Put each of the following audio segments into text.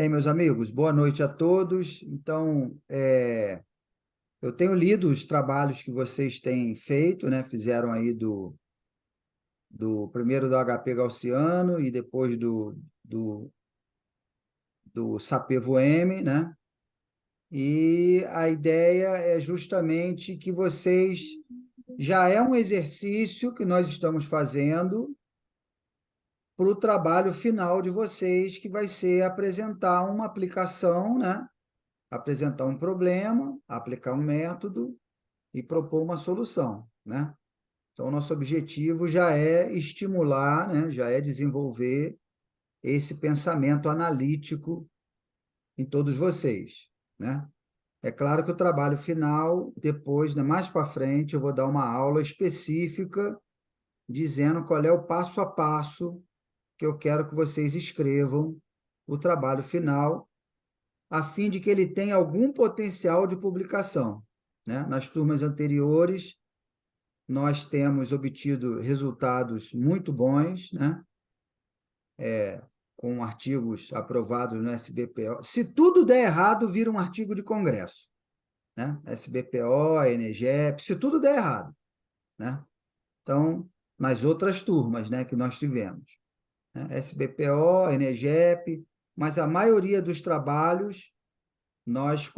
Meus amigos, boa noite a todos. Então, eu tenho lido os trabalhos que vocês têm feito, né? Fizeram aí do primeiro do HP Gaussiano e depois do Sapé-Whorf, né? E a ideia é justamente que vocês já é um exercício que nós estamos fazendo para o trabalho final de vocês, que vai ser apresentar uma aplicação, né? Apresentar um problema, aplicar um método e propor uma solução, né? Então, o nosso objetivo já é estimular, né? Já é desenvolver esse pensamento analítico em todos vocês, né? É claro que o trabalho final, depois, né, mais para frente, eu vou dar uma aula específica dizendo qual é o passo a passo que eu quero que vocês escrevam o trabalho final, a fim de que ele tenha algum potencial de publicação, né? Nas turmas anteriores, nós temos obtido resultados muito bons, né? Com artigos aprovados no SBPO. Se tudo der errado, vira um artigo de congresso, né? SBPO, ENEGEP, se tudo der errado, né? Então, nas outras turmas, né, que nós tivemos, né? SBPO, ENEGEP, mas a maioria dos trabalhos nós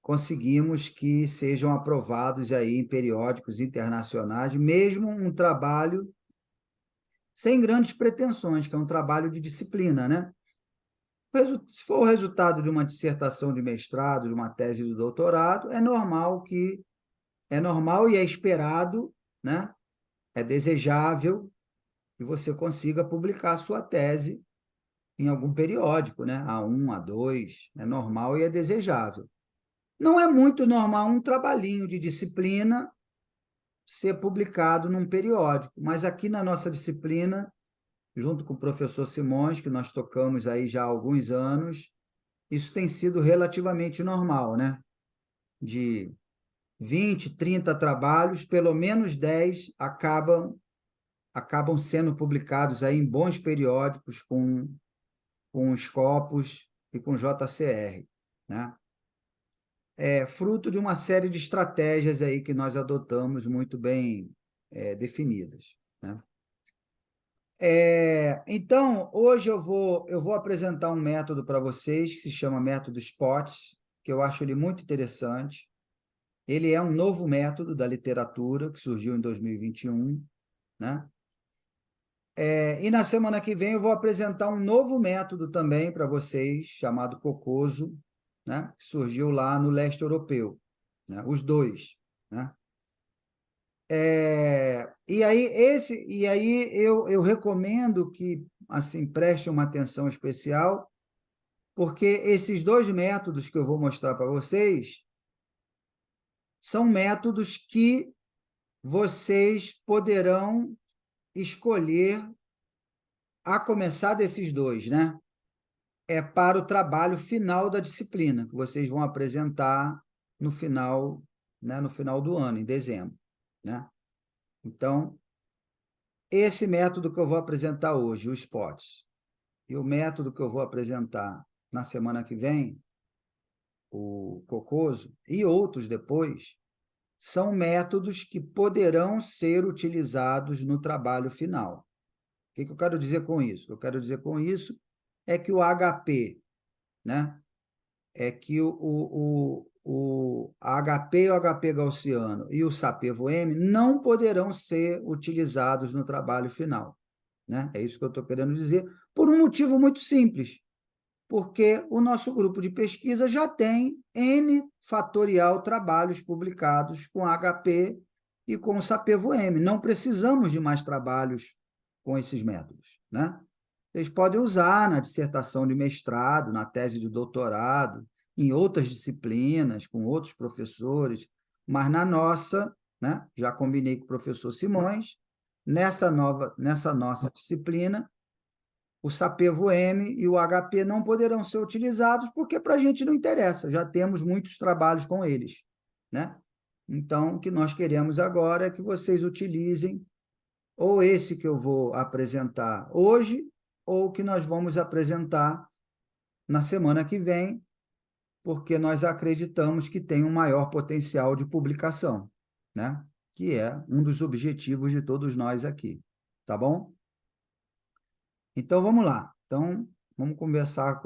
conseguimos que sejam aprovados aí em periódicos internacionais, mesmo um trabalho sem grandes pretensões, que é um trabalho de disciplina, né? Se for o resultado de uma dissertação de mestrado, de uma tese de doutorado, é normal e é esperado, né? É desejável que você consiga publicar a sua tese em algum periódico, né? A1, A2, é normal e é desejável. Não é muito normal um trabalhinho de disciplina ser publicado num periódico, mas aqui na nossa disciplina, junto com o professor Simões, que nós tocamos aí já há alguns anos, isso tem sido relativamente normal, né? De 20, 30 trabalhos, pelo menos 10 acabam sendo publicados aí em bons periódicos com Scopus e com JCR, né? É fruto de uma série de estratégias aí que nós adotamos muito bem definidas, né? Então, hoje eu vou apresentar um método para vocês que se chama método SPOTS, que eu acho ele muito interessante. Ele é um novo método da literatura que surgiu em 2021, né? E na semana que vem eu vou apresentar um novo método também para vocês, chamado COCOSO, né? Que surgiu lá no leste europeu, né? Os dois, né? Eu recomendo que assim prestem uma atenção especial, porque esses dois métodos que eu vou mostrar para vocês são métodos que vocês poderão escolher a começar desses dois, né? É para o trabalho final da disciplina, que vocês vão apresentar no final, né, no final do ano, em dezembro, né? Então, esse método que eu vou apresentar hoje, o SPOTS, e o método que eu vou apresentar na semana que vem, o COCOSO, e outros depois, são métodos que poderão ser utilizados no trabalho final. O que eu quero dizer com isso? O que eu quero dizer com isso é que o HP, né? É que o HP, o HP Gaussiano e o Sapé-Whorf não poderão ser utilizados no trabalho final, né? É isso que eu estou querendo dizer, por um motivo muito simples, porque o nosso grupo de pesquisa já tem N fatorial trabalhos publicados com HP e com o Sapé-Whorf. Não precisamos de mais trabalhos com esses métodos, né? Eles podem usar na dissertação de mestrado, na tese de doutorado, em outras disciplinas, com outros professores, mas na nossa, né, já combinei com o professor Simões, nessa nossa disciplina, o Sapé-Whorf e o HP não poderão ser utilizados porque para a gente não interessa, já temos muitos trabalhos com eles, né? Então, o que nós queremos agora é que vocês utilizem ou esse que eu vou apresentar hoje, ou que nós vamos apresentar na semana que vem, porque nós acreditamos que tem um maior potencial de publicação, né? Que é um dos objetivos de todos nós aqui, tá bom? Então, vamos lá. Então, vamos conversar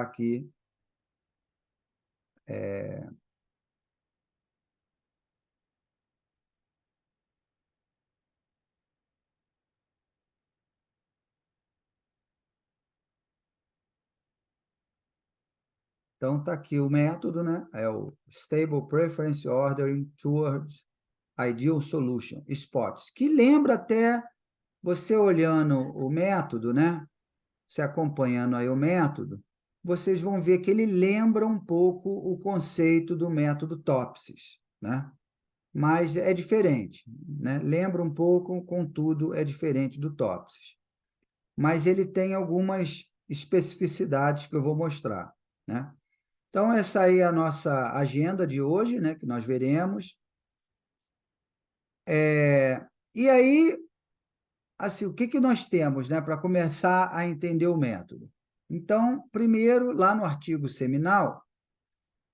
aqui. Então, está aqui o método, né? É o Stable Preference Ordering Towards Ideal Solution, SPOTS, que lembra até, você olhando o método, né? Se acompanhando aí o método, vocês vão ver que ele lembra um pouco o conceito do método Topsis, né? Mas é diferente, né? Lembra um pouco, contudo, é diferente do Topsis. Mas ele tem algumas especificidades que eu vou mostrar, né? Então, essa aí é a nossa agenda de hoje, né? Que nós veremos. E aí, assim, o que que nós temos, né? Para começar a entender o método. Então, primeiro, lá no artigo seminal,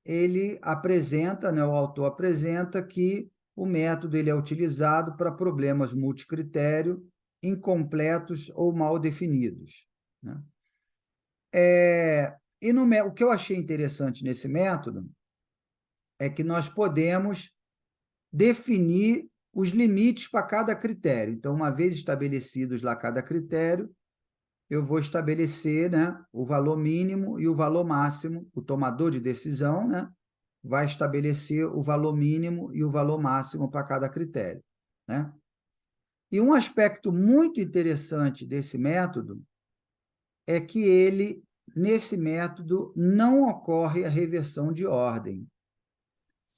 ele apresenta, né, o autor apresenta que o método ele é utilizado para problemas multicritério, incompletos ou mal definidos, né? O que eu achei interessante nesse método é que nós podemos definir os limites para cada critério. Então, uma vez estabelecidos lá cada critério, eu vou estabelecer, né, o valor mínimo e o valor máximo, o tomador de decisão, né, vai estabelecer o valor mínimo e o valor máximo para cada critério, né? E um aspecto muito interessante desse método é que nesse método, não ocorre a reversão de ordem,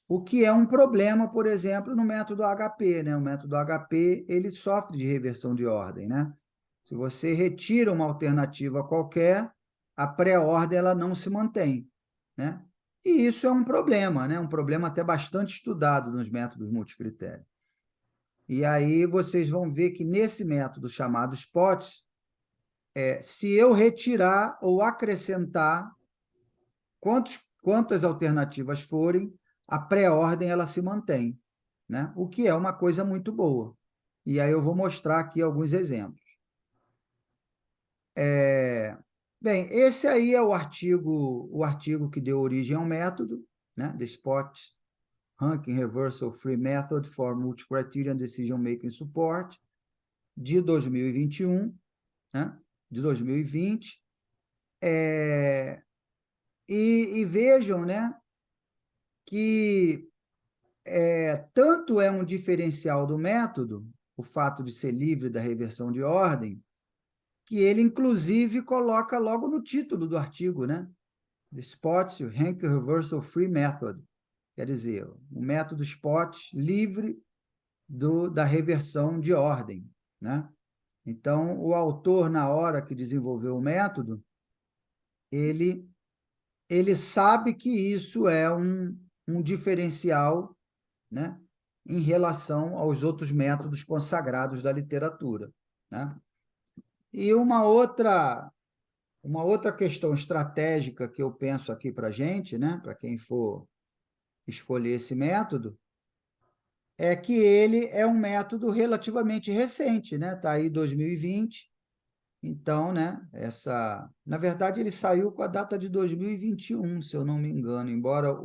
o que é um problema, por exemplo, no método HP, né? O método HP, ele sofre de reversão de ordem, né? Se você retira uma alternativa qualquer, a pré-ordem ela não se mantém, né? E isso é um problema, né? Um problema até bastante estudado nos métodos multicritério. E aí vocês vão ver que nesse método chamado SPOTS, se eu retirar ou acrescentar quantas alternativas forem, a pré-ordem ela se mantém, né? O que é uma coisa muito boa. E aí eu vou mostrar aqui alguns exemplos. Bem, esse aí é o artigo que deu origem ao método, né? The SPOTS Ranking Reversal Free Method for Multi-Criterion Decision Making Support, de 2021, né? De 2020. E vejam, né, que tanto é um diferencial do método, o fato de ser livre da reversão de ordem, que ele, inclusive, coloca logo no título do artigo, né? The SPOTS Ranking Reversal Free Method. Quer dizer, o método SPOTS livre da reversão de ordem, né? Então, o autor, na hora que desenvolveu o método, ele, ele sabe que isso é um diferencial, né, em relação aos outros métodos consagrados da literatura, né? E uma outra questão estratégica que eu penso aqui para a gente, né, para quem for escolher esse método, é que ele é um método relativamente recente, né? Está aí 2020, então, né, na verdade, ele saiu com a data de 2021, se eu não me engano, embora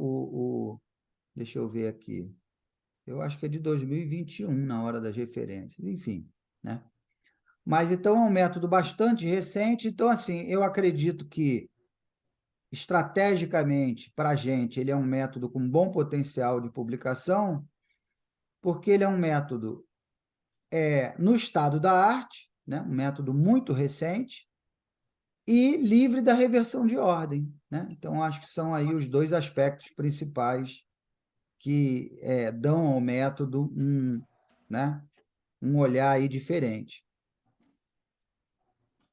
deixa eu ver aqui, eu acho que é de 2021 na hora das referências, enfim, né? Mas então é um método bastante recente, então assim, eu acredito que estrategicamente para a gente ele é um método com bom potencial de publicação, porque ele é um método no estado da arte, né? Um método muito recente e livre da reversão de ordem, né? Então acho que são aí os dois aspectos principais que dão ao método né, um olhar aí diferente.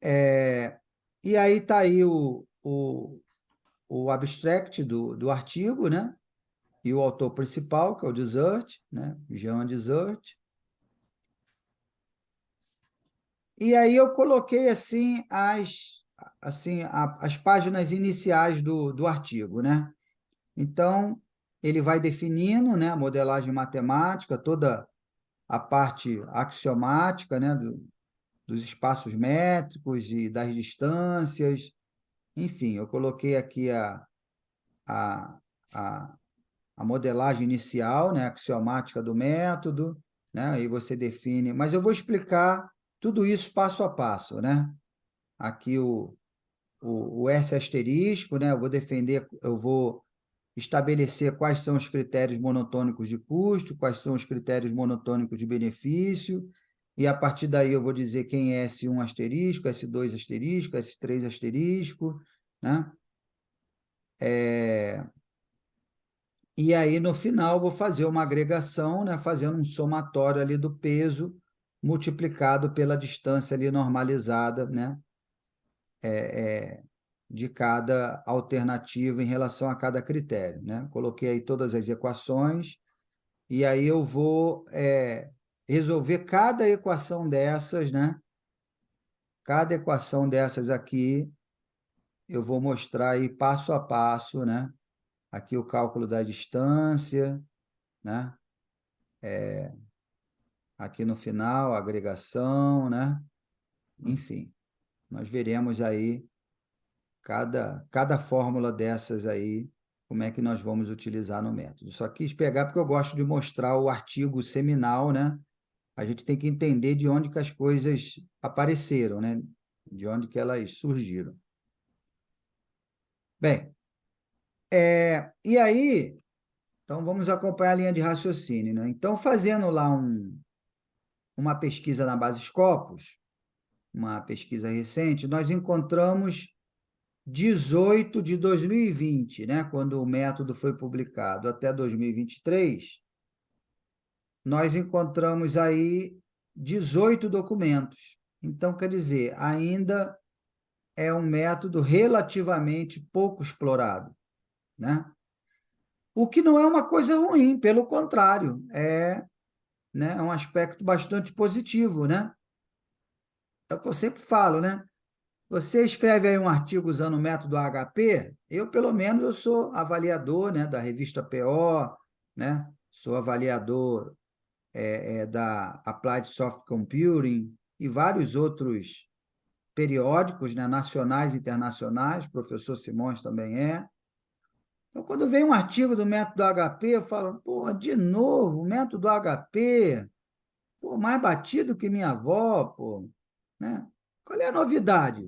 E aí está aí o abstract do artigo, né? E o autor principal, que é o Desert, né? Jean Desert. E aí eu coloquei assim assim, as páginas iniciais do artigo, né? Então, ele vai definindo, né, a modelagem matemática, toda a parte axiomática, né, dos espaços métricos e das distâncias. Enfim, eu coloquei aqui a, a, a modelagem inicial, né, axiomática do método, né, aí você define, mas eu vou explicar tudo isso passo a passo, né? Aqui o S asterisco, né, eu vou estabelecer quais são os critérios monotônicos de custo, quais são os critérios monotônicos de benefício, e a partir daí eu vou dizer quem é S1 asterisco, S2 asterisco, S3 asterisco, né? E aí, no final, vou fazer uma agregação, né, fazendo um somatório ali do peso multiplicado pela distância ali normalizada, né, de cada alternativa em relação a cada critério, né? Coloquei aí todas as equações, e aí eu vou resolver cada equação dessas, né? Cada equação dessas aqui, eu vou mostrar aí passo a passo, né? Aqui o cálculo da distância, né? Aqui no final, a agregação, né? Enfim, nós veremos aí cada fórmula dessas aí, como é que nós vamos utilizar no método. Só quis pegar porque eu gosto de mostrar o artigo seminal, né? A gente tem que entender de onde que as coisas apareceram, né? De onde que elas surgiram. Bem, e aí, então vamos acompanhar a linha de raciocínio, né? Então, fazendo lá uma pesquisa na base Scopus, uma pesquisa recente, nós encontramos 18 de 2020, né, quando o método foi publicado, até 2023, nós encontramos aí 18 documentos. Então, quer dizer, ainda é um método relativamente pouco explorado, né? O que não é uma coisa ruim, pelo contrário, né, um aspecto bastante positivo, né? É o que eu sempre falo, né? Você escreve aí um artigo usando o método HP, pelo menos, eu sou avaliador, né, da revista PO, né? Sou avaliador da Applied Soft Computing e vários outros periódicos, né, nacionais e internacionais, o professor Simões também é. Então, quando vem um artigo do método HP, eu falo, pô, de novo, método HP, pô, mais batido que minha avó, pô, né? Qual é a novidade?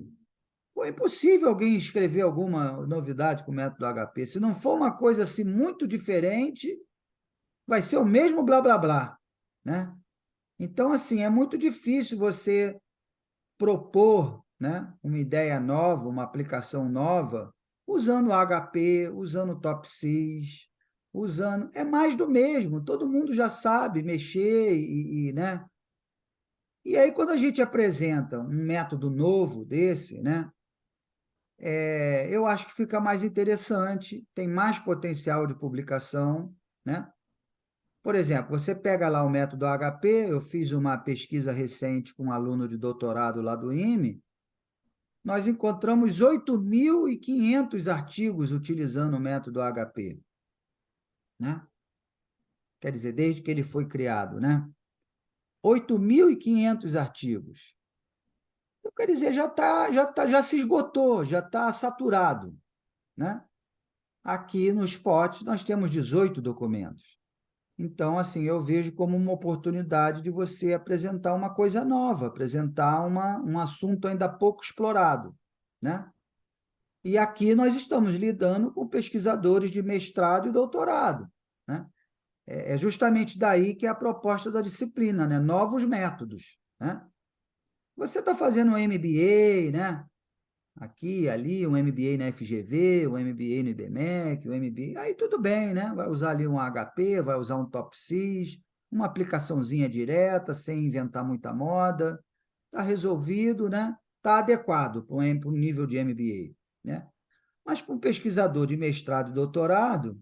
Pô, é impossível alguém escrever alguma novidade com o método HP. Se não for uma coisa assim muito diferente, vai ser o mesmo blá blá blá, né? Então, assim, é muito difícil você propor, né, uma ideia nova, uma aplicação nova, usando o HP, usando o TOPSys, usando... É mais do mesmo, todo mundo já sabe mexer né? E aí, quando a gente apresenta um método novo desse, né, eu acho que fica mais interessante, tem mais potencial de publicação, né? Por exemplo, você pega lá o método HP, eu fiz uma pesquisa recente com um aluno de doutorado lá do IME, nós encontramos 8.500 artigos utilizando o método HP, né? Quer dizer, desde que ele foi criado, né? 8.500 artigos. Então, quer dizer, já se esgotou, já está saturado, né? Aqui no Spot nós temos 18 documentos. Então, assim, eu vejo como uma oportunidade de você apresentar uma coisa nova, apresentar um assunto ainda pouco explorado, né? E aqui nós estamos lidando com pesquisadores de mestrado e doutorado, né? É justamente daí que é a proposta da disciplina, né? Novos métodos, né? Você está fazendo um MBA, né? Aqui, ali, um MBA na FGV, um MBA no IBMEC, um MBA, aí tudo bem, né? Vai usar ali um HP, vai usar um TOPSys, uma aplicaçãozinha direta, sem inventar muita moda, está resolvido, né? Está adequado para um nível de MBA, né? Mas para um pesquisador de mestrado e doutorado,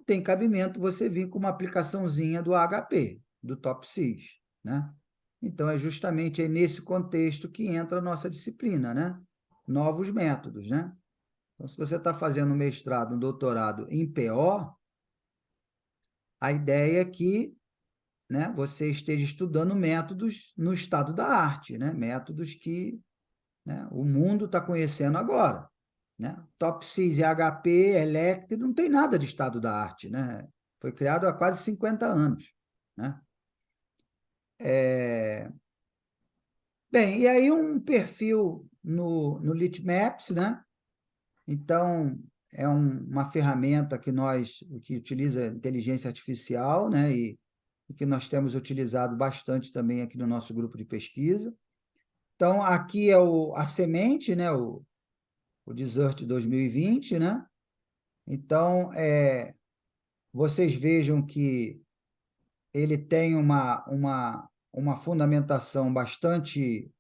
tem cabimento você vir com uma aplicaçãozinha do HP, do TOPSys, né? Então, é justamente aí nesse contexto que entra a nossa disciplina, né? novos métodos, né? Então, se você está fazendo um mestrado, um doutorado em PO, a ideia é que, né, você esteja estudando métodos no estado da arte, né? Métodos que, né, o mundo está conhecendo agora, né? TOPSIS e HP, Electro, não tem nada de estado da arte, né? Foi criado há quase 50 anos, né? Bem, e aí um perfil no Litmaps, né? Então, é uma ferramenta que utiliza inteligência artificial, né? E que nós temos utilizado bastante também aqui no nosso grupo de pesquisa. Então, aqui é a semente, né? O Desert 2020, né? Então, vocês vejam que ele tem uma fundamentação bastante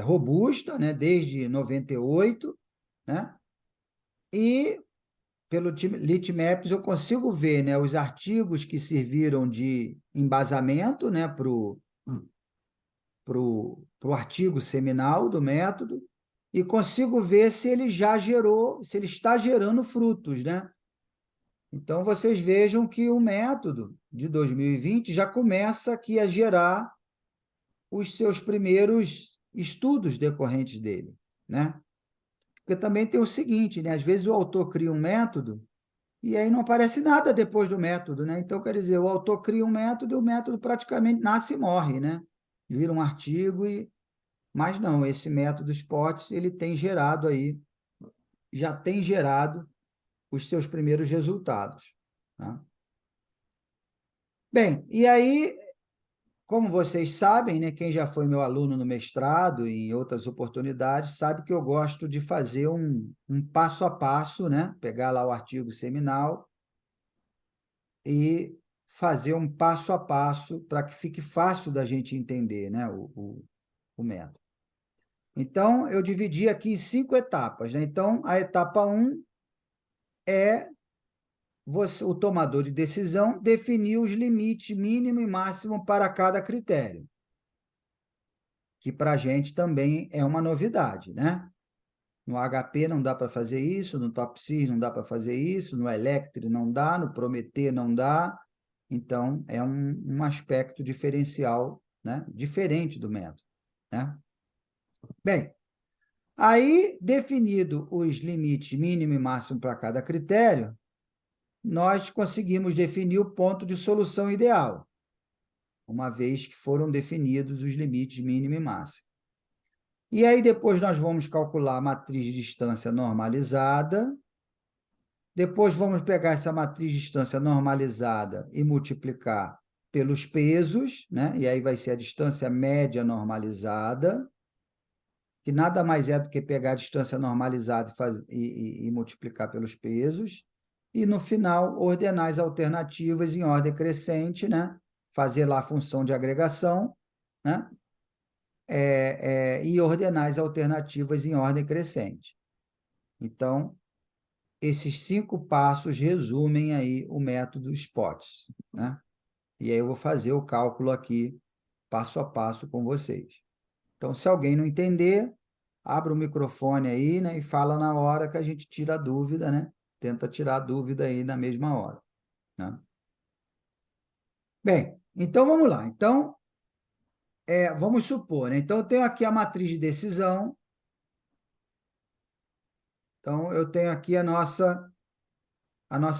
robusta, né? Desde 98, né? E pelo Litmaps eu consigo ver, né, os artigos que serviram de embasamento, né, pro artigo seminal do método, e consigo ver se ele já gerou, se ele está gerando frutos, né? Então, vocês vejam que o método de 2020 já começa aqui a gerar os seus primeiros estudos decorrentes dele, né? Porque também tem o seguinte, né? Às vezes o autor cria um método e aí não aparece nada depois do método, né? Então, quer dizer, o autor cria um método e o método praticamente nasce e morre, né? Vira um artigo Mas não, esse método SPOTS, ele tem gerado aí, já tem gerado os seus primeiros resultados, tá? Bem, e aí, como vocês sabem, né, quem já foi meu aluno no mestrado e em outras oportunidades, sabe que eu gosto de fazer um passo a passo, né? Pegar lá o artigo seminal e fazer um passo a passo para que fique fácil da gente entender, né, o método. Então, eu dividi aqui em 5 etapas, né? Então, a etapa 1 é o tomador de decisão definir os limites mínimo e máximo para cada critério, que para a gente também é uma novidade, né? No HP não dá para fazer isso, no TOPSIS não dá para fazer isso, no Electri não dá, no Prometer não dá. Então, é um aspecto diferencial, né? Diferente do método, né? Bem, aí, definido os limites mínimo e máximo para cada critério, nós conseguimos definir o ponto de solução ideal, uma vez que foram definidos os limites mínimo e máximo. E aí, depois, nós vamos calcular a matriz de distância normalizada. Depois, vamos pegar essa matriz de distância normalizada e multiplicar pelos pesos, né? E aí vai ser a distância média normalizada, que nada mais é do que pegar a distância normalizada e multiplicar pelos pesos. E, no final, ordenar as alternativas em ordem crescente, né? Fazer lá a função de agregação, né? E ordenar as alternativas em ordem crescente. Então, esses 5 passos resumem aí o método SPOTS, né? E aí eu vou fazer o cálculo aqui, passo a passo, com vocês. Então, se alguém não entender, abre o microfone aí, né, e fala na hora que a gente tira a dúvida, né? Tenta tirar a dúvida aí na mesma hora, né? Bem, então vamos lá. Então, vamos supor, né? Então, eu tenho aqui a matriz de decisão. Então, eu tenho aqui a nossa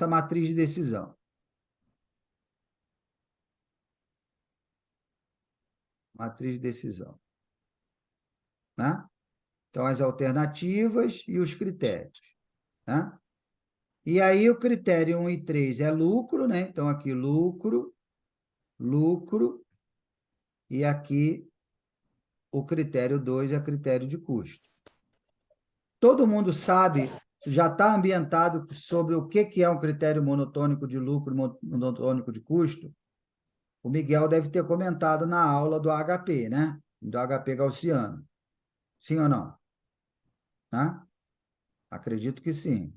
matriz de decisão. Matriz de decisão, né? Então, as alternativas e os critérios, né? E aí, o critério 1 e 3 é lucro, né? Então, aqui, lucro, lucro, e aqui, o critério 2 é critério de custo. Todo mundo sabe, já está ambientado sobre o que é um critério monotônico de lucro, monotônico de custo? O Miguel deve ter comentado na aula do HP, né? Do HP gaussiano. Sim ou não? Né? Acredito que sim,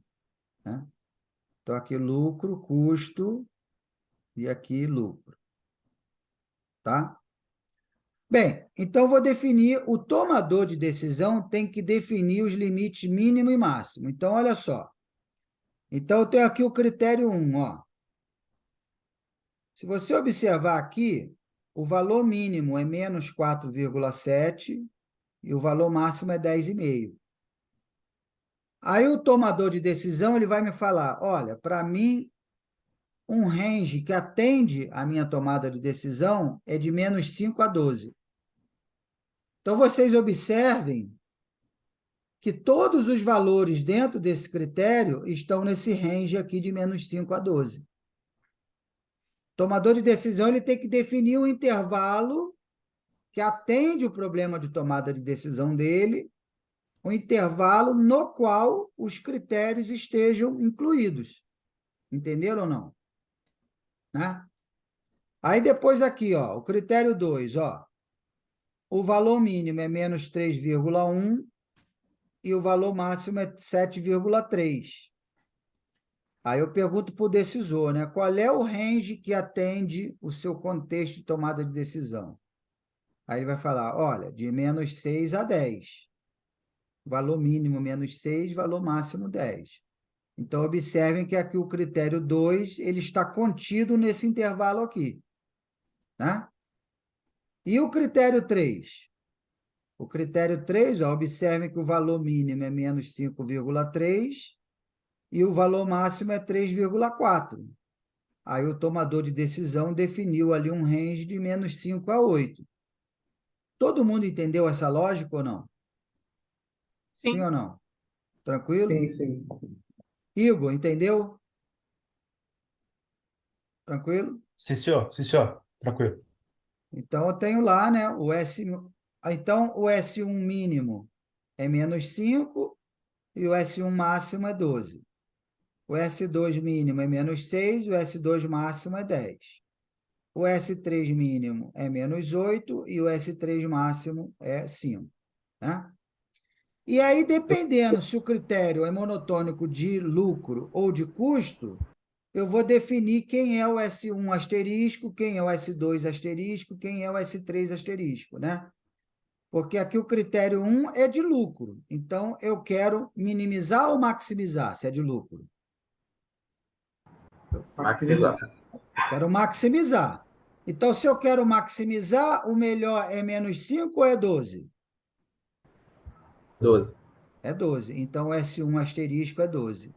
né? Então, aqui lucro, custo e aqui lucro, tá? Bem, então eu vou definir, o tomador de decisão tem que definir os limites mínimo e máximo. Então, olha só. Então, eu tenho aqui o critério 1, ó. Se você observar aqui, o valor mínimo é menos 4,7 e o valor máximo é 10,5. Aí o tomador de decisão ele vai me falar, olha, para mim, um range que atende a minha tomada de decisão é de menos 5 a 12. Então, vocês observem que todos os valores dentro desse critério estão nesse range aqui de menos 5 a 12. O tomador de decisão ele tem que definir um intervalo que atende o problema de tomada de decisão dele, um intervalo no qual os critérios estejam incluídos. Entenderam ou não? Né? Aí depois aqui, ó, o critério 2, ó, o valor mínimo é menos 3,1 e o valor máximo é 7,3. Aí eu pergunto para o decisor, né? Qual é o range que atende o seu contexto de tomada de decisão? Aí ele vai falar, olha, de menos 6 a 10. Valor mínimo menos 6, valor máximo 10. Então, observem que aqui o critério 2, ele está contido nesse intervalo aqui. Né? E o critério 3? O critério 3, ó, observem que o valor mínimo é menos 5,3 e o valor máximo é 3,4. Aí o tomador de decisão definiu ali um range de menos 5 a 8. Todo mundo entendeu essa lógica ou não? Sim Sim. ou não? Tranquilo? Sim, sim. Igor, entendeu? Tranquilo? Sim, senhor. Sim, senhor. Tranquilo. Então, eu tenho lá, né, o S... Então, o S1 mínimo é menos 5 e o S1 máximo é 12. O S2 mínimo é menos 6, o S2 máximo é 10. O S3 mínimo é menos 8 e o S3 máximo é 5. Né? E aí, dependendo se o critério é monotônico de lucro ou de custo, eu vou definir quem é o S1 asterisco, quem é o S2 asterisco, quem é o S3 asterisco, né? Porque aqui o critério 1 é de lucro. Então, eu quero minimizar ou maximizar, se é de lucro? Maximizar. Eu quero maximizar. Então, se eu quero maximizar, o melhor é menos 5 ou é 12? 12. É 12. Então, o S1 asterisco é 12.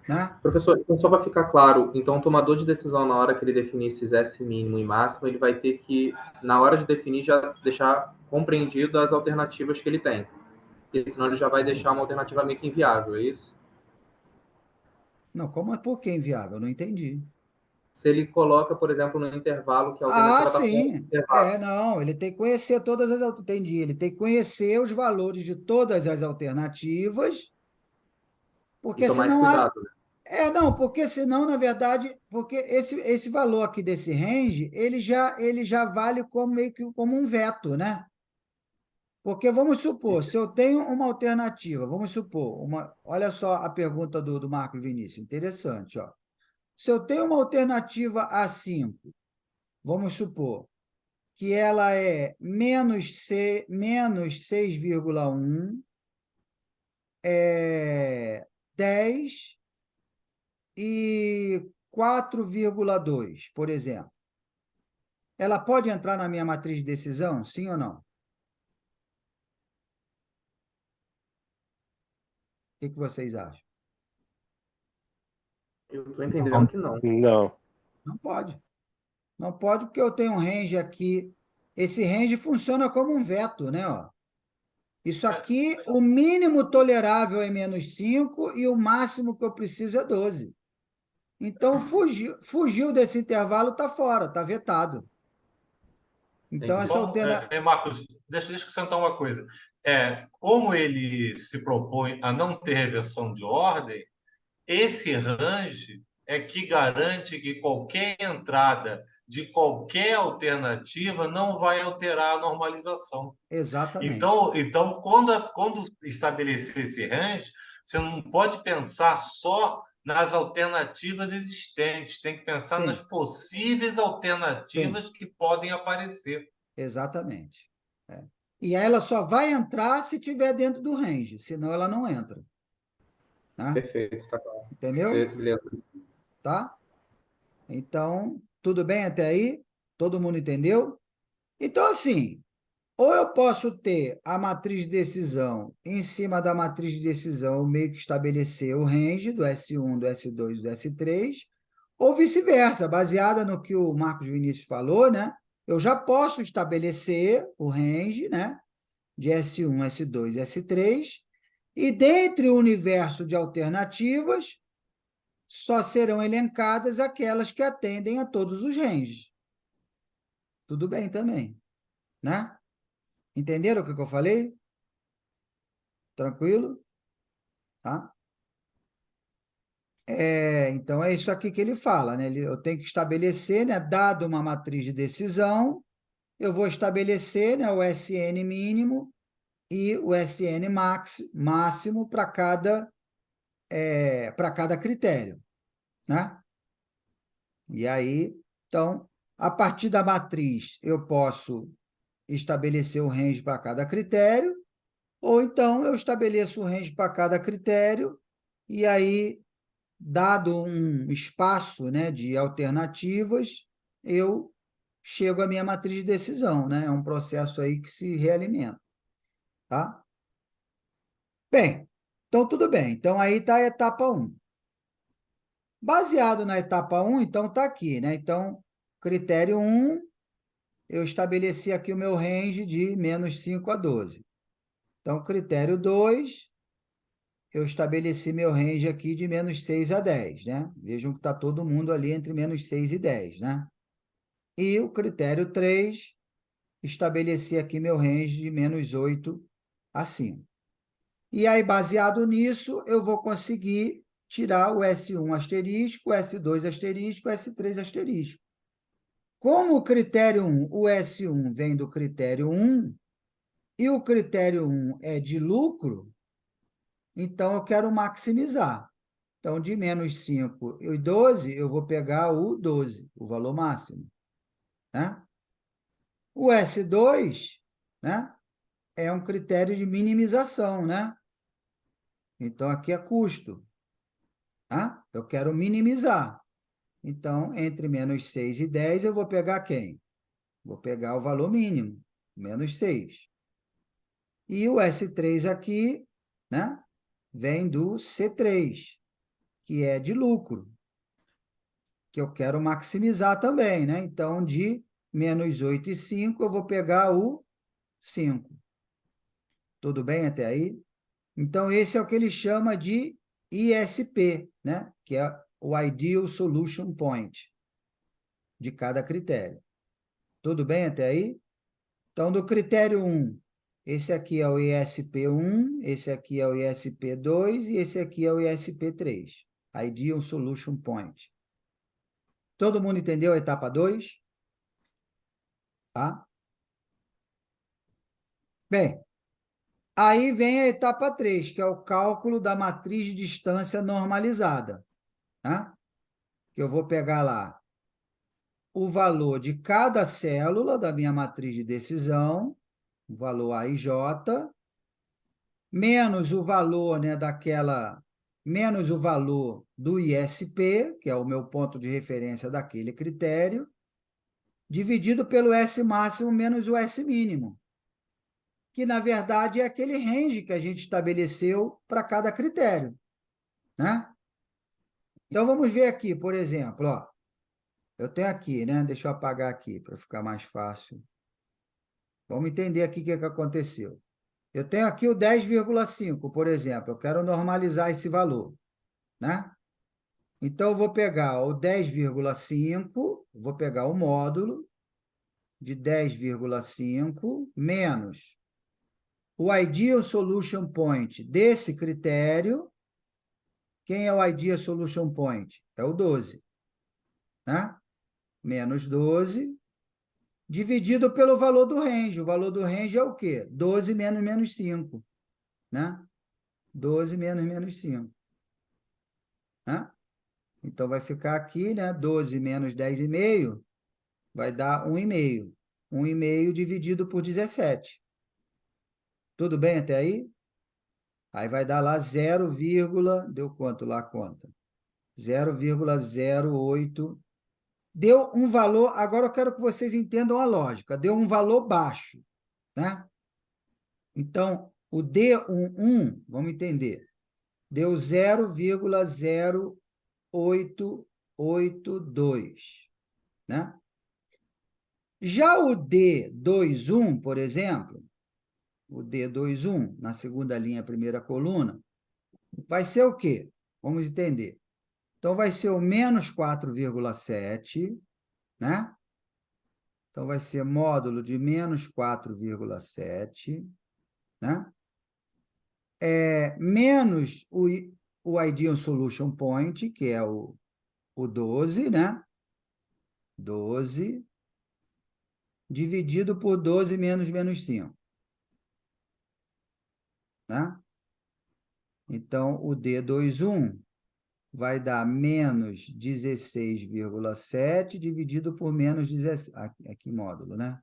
Né? Professor, então só para ficar claro, então o tomador de decisão, na hora que ele definir esses S mínimo e máximo, ele vai ter que, na hora de definir, já deixar compreendido as alternativas que ele tem. Porque senão ele já vai deixar uma alternativa meio que inviável, é isso? Não, como é por que inviável? Eu não entendi. Se ele coloca, por exemplo, no intervalo que a Ah, alternativa está fora do sim. intervalo. Não, ele tem que conhecer todas as entendi. Ele tem que conhecer os valores de todas as alternativas, E porque tomar esse senão cuidado, né? não, porque senão, na verdade, porque esse valor aqui desse range, ele já vale como meio que como um veto, né? Porque vamos supor, se eu tenho uma alternativa, vamos supor, olha só a pergunta do Marcos Vinícius, interessante, ó. Se eu tenho uma alternativa A5, vamos supor que ela é menos 6,1, 10 e 4,2, por exemplo. Ela pode entrar na minha matriz de decisão, sim ou não? O que vocês acham? Eu estou entendendo que não. Não. Não pode. Não pode porque eu tenho um range aqui. Esse range funciona como um veto, né? Ó. Isso aqui, o mínimo tolerável é menos 5 e o máximo que eu preciso é 12. Então, fugiu desse intervalo, está fora, está vetado. Então, Entendi. essa Vamos, alternativa... Marcos, deixa eu acrescentar uma coisa. Como ele se propõe a não ter reversão de ordem, esse range é que garante que qualquer entrada de qualquer alternativa não vai alterar a normalização. Exatamente. Então quando estabelecer esse range, você não pode pensar só nas alternativas existentes, tem que pensar nas Sim, possíveis sim. alternativas que podem aparecer. Exatamente. É. E aí ela só vai entrar se estiver dentro do range, senão ela não entra. Né? Perfeito, tá claro. Entendeu? Beleza. Tá? Então, tudo bem até aí? Todo mundo entendeu? Então, assim, ou eu posso ter a matriz de decisão, em cima da matriz de decisão, eu meio que estabelecer o range do S1, do S2, do S3, ou vice-versa, baseada no que o Marcos Vinícius falou, né? Eu já posso estabelecer o range, né? De S1, S2, S3, e dentre o universo de alternativas, só serão elencadas aquelas que atendem a todos os ranges. Tudo bem também, né? Entenderam o que eu falei? Tranquilo? Tá? Então, é isso aqui que ele fala, né? Eu tenho que estabelecer, né? Dado uma matriz de decisão, eu vou estabelecer, né, o SN mínimo e o SN máximo para cada critério, né? E aí, então, a partir da matriz, eu posso estabelecer o range para cada critério, ou então eu estabeleço o range para cada critério, e aí, dado um espaço, né, de alternativas, eu chego à minha matriz de decisão, né? É um processo aí que se realimenta, tá? Bem, então tudo bem. Então aí está a etapa 1. Baseado na etapa 1, então está aqui, né? Então, critério 1, eu estabeleci aqui o meu range de menos 5 a 12. Então, critério 2, eu estabeleci meu range aqui de menos 6 a 10, né? Vejam que está todo mundo ali entre menos 6 e 10, né? E o critério 3, estabeleci aqui meu range de menos 8 a 5. E aí, baseado nisso, eu vou conseguir tirar o S1 asterisco, o S2 asterisco, o S3 asterisco. Como o critério 1, o S1 vem do critério 1, e o critério 1 é de lucro, então eu quero maximizar. Então, de menos 5 e 12, eu vou pegar o 12, o valor máximo. Né? O S2, né, é um critério de minimização, né? Então, aqui é custo. Tá? Eu quero minimizar. Então, entre menos 6 e 10, eu vou pegar quem? Vou pegar o valor mínimo, menos 6. E o S3 aqui, né, vem do C3, que é de lucro, que eu quero maximizar também, né? Então, de menos 8 e 5, eu vou pegar o 5. Tudo bem até aí? Então, esse é o que ele chama de ISP, né? Que é o Ideal Solution Point de cada critério. Tudo bem até aí? Então, do critério 1, esse aqui é o ISP1, esse aqui é o ISP2 e esse aqui é o ISP3, Ideal Solution Point. Todo mundo entendeu a etapa 2? Tá? Bem, aí vem a etapa 3, que é o cálculo da matriz de distância normalizada. Tá? Que eu vou pegar lá o valor de cada célula da minha matriz de decisão, o valor A e J, menos o valor, né, menos o valor do ISP, que é o meu ponto de referência daquele critério, dividido pelo S máximo menos o S mínimo, que, na verdade, é aquele range que a gente estabeleceu para cada critério, né? Então, vamos ver aqui, por exemplo, ó, eu tenho aqui, né? Deixa eu apagar aqui para ficar mais fácil. Vamos entender aqui o que aconteceu. Eu tenho aqui o 10,5, por exemplo. Eu quero normalizar esse valor, né? Então, eu vou pegar o 10,5, vou pegar o módulo de 10,5 menos o Ideal Solution Point desse critério. Quem é o Ideal Solution Point? É o 12, né? Menos 12, dividido pelo valor do range. O valor do range é o quê? 12 menos menos 5, né? 12 menos 5, né? Então, vai ficar aqui, né? 12 menos 10,5 vai dar 1,5. 1,5 dividido por 17. Tudo bem até aí? Aí vai dar lá 0, deu quanto lá a conta? 0,08. Deu um valor, agora eu quero que vocês entendam a lógica, deu um valor baixo, né? Então, o D11, vamos entender, deu 0,0882, né? Já o D21, por exemplo, o D21, na segunda linha, primeira coluna, vai ser o quê? Vamos entender. Então, vai ser o menos 4,7, né? Então, vai ser módulo de menos 4,7, né? Menos o Ideal Solution Point, que é o 12, né? 12, dividido por 12 menos 5, né? Então, o D21 vai dar menos 16,7 dividido por menos 17. Aqui módulo, né?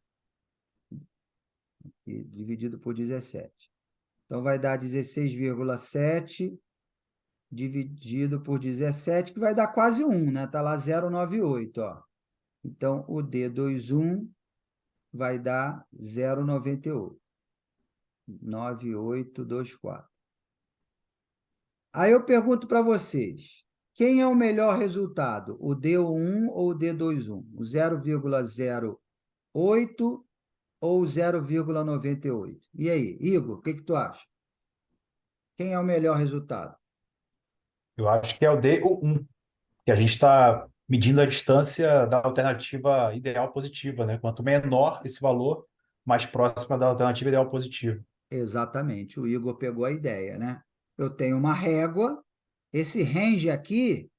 E dividido por 17. Então, vai dar 16,7 dividido por 17, que vai dar quase 1, né? Está lá 0,98, ó. Então, o D21 vai dar 0,98. 9824. Aí eu pergunto para vocês, quem é o melhor resultado? O D1 ou o D21? O 0,08 ou 0,98? E aí, Igor, o que tu acha? Quem é o melhor resultado? Eu acho que é o D1, que a gente está medindo a distância da alternativa ideal positiva, né? Quanto menor esse valor, mais próxima da alternativa ideal positiva. Exatamente, o Igor pegou a ideia, né? Eu tenho uma régua, esse range aqui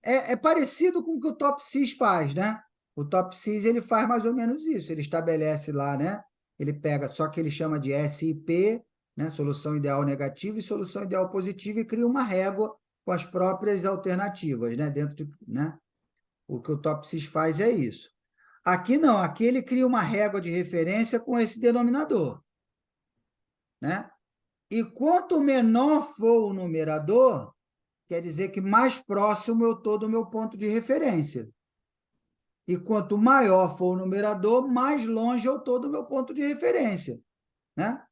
é parecido com o que o TOPSIS faz, né? O TOPSIS ele faz mais ou menos isso, ele estabelece lá, né? Ele pega, só que ele chama de SIP, né? Solução ideal negativa e solução ideal positiva, e cria uma régua com as próprias alternativas, né? Dentro de, né? O que o TOPSIS faz é isso. Aqui não, aqui ele cria uma régua de referência com esse denominador, né? E quanto menor for o numerador, quer dizer que mais próximo eu estou do meu ponto de referência. E quanto maior for o numerador, mais longe eu estou do meu ponto de referência, né?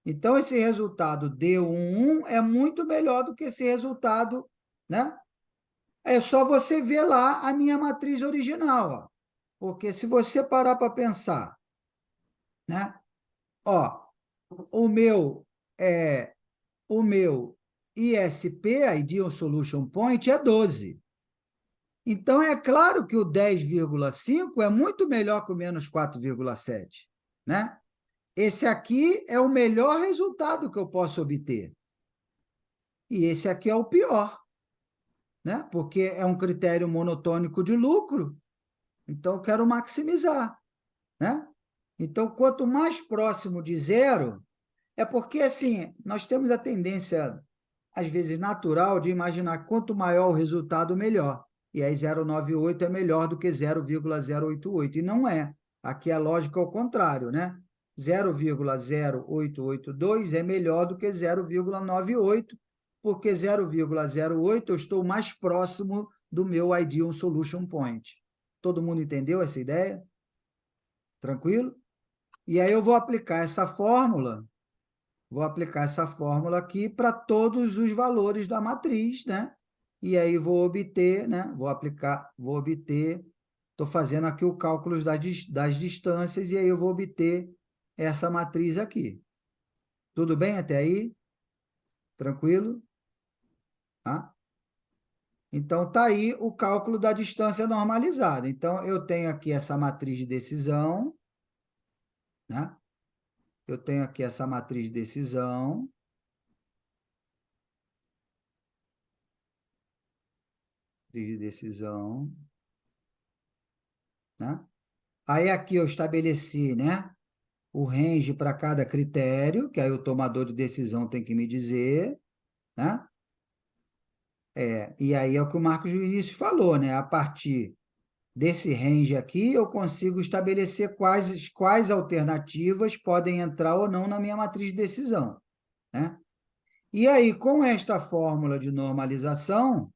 Então, esse resultado D11 é muito melhor do que esse resultado, né? É só você ver lá a minha matriz original, ó. Porque se você parar para pensar, né? Ó, o meu ISP, Ideal Solution Point, é 12. Então, é claro que o 10,5 é muito melhor que o menos 4,7, né? Esse aqui é o melhor resultado que eu posso obter. E esse aqui é o pior, né? Porque é um critério monotônico de lucro, então eu quero maximizar, né? Então, quanto mais próximo de zero, é porque, assim, nós temos a tendência, às vezes natural, de imaginar quanto maior o resultado, melhor. E aí 0,98 é melhor do que 0,088. E não é. Aqui a lógica é o contrário, né? 0,0882 é melhor do que 0,98, porque 0,08 eu estou mais próximo do meu Ideal Solution Point. Todo mundo entendeu essa ideia? Tranquilo? E aí eu vou aplicar essa fórmula aqui para todos os valores da matriz, né? E aí vou obter, né? Vou obter, estou fazendo aqui o cálculo das distâncias, e aí eu vou obter essa matriz aqui. Tudo bem até aí? Tranquilo? Tá? Então, está aí o cálculo da distância normalizada. Então, eu tenho aqui essa matriz de decisão, né? Eu tenho aqui essa matriz de decisão, né? Aí aqui eu estabeleci, né, o range para cada critério, que aí o tomador de decisão tem que me dizer, né? E aí é o que o Marcos Vinícius falou, né? A partir desse range aqui, eu consigo estabelecer quais alternativas podem entrar ou não na minha matriz de decisão, né? E aí, com esta fórmula de normalização,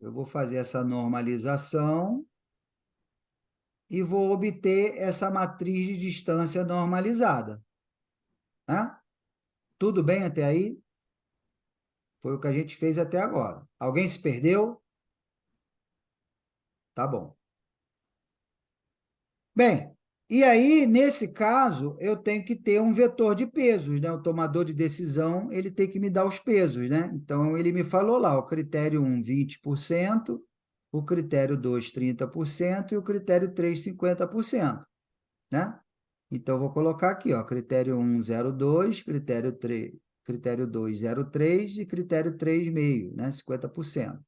eu vou fazer essa normalização e vou obter essa matriz de distância normalizada, né? Tudo bem até aí? Foi o que a gente fez até agora. Alguém se perdeu? Tá bom. Bem, e aí, nesse caso, eu tenho que ter um vetor de pesos, né? O tomador de decisão, ele tem que me dar os pesos, né? Então, ele me falou lá, o critério 1, 20%, o critério 2, 30% e o critério 3, 50%, né? Então, eu vou colocar aqui, ó, critério 1, 0,2, critério 3, critério 2, 0,3 e critério 3,5, né? 50%. O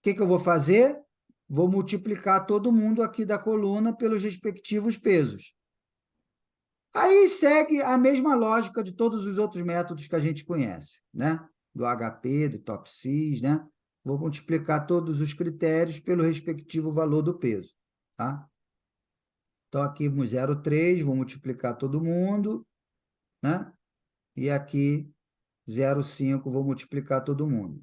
que eu vou fazer? Vou multiplicar todo mundo aqui da coluna pelos respectivos pesos. Aí segue a mesma lógica de todos os outros métodos que a gente conhece, né? Do HP, do TOPSIS, né? Vou multiplicar todos os critérios pelo respectivo valor do peso, tá? Então, aqui no 0,3, vou multiplicar todo mundo, né? E aqui, 0,5, vou multiplicar todo mundo,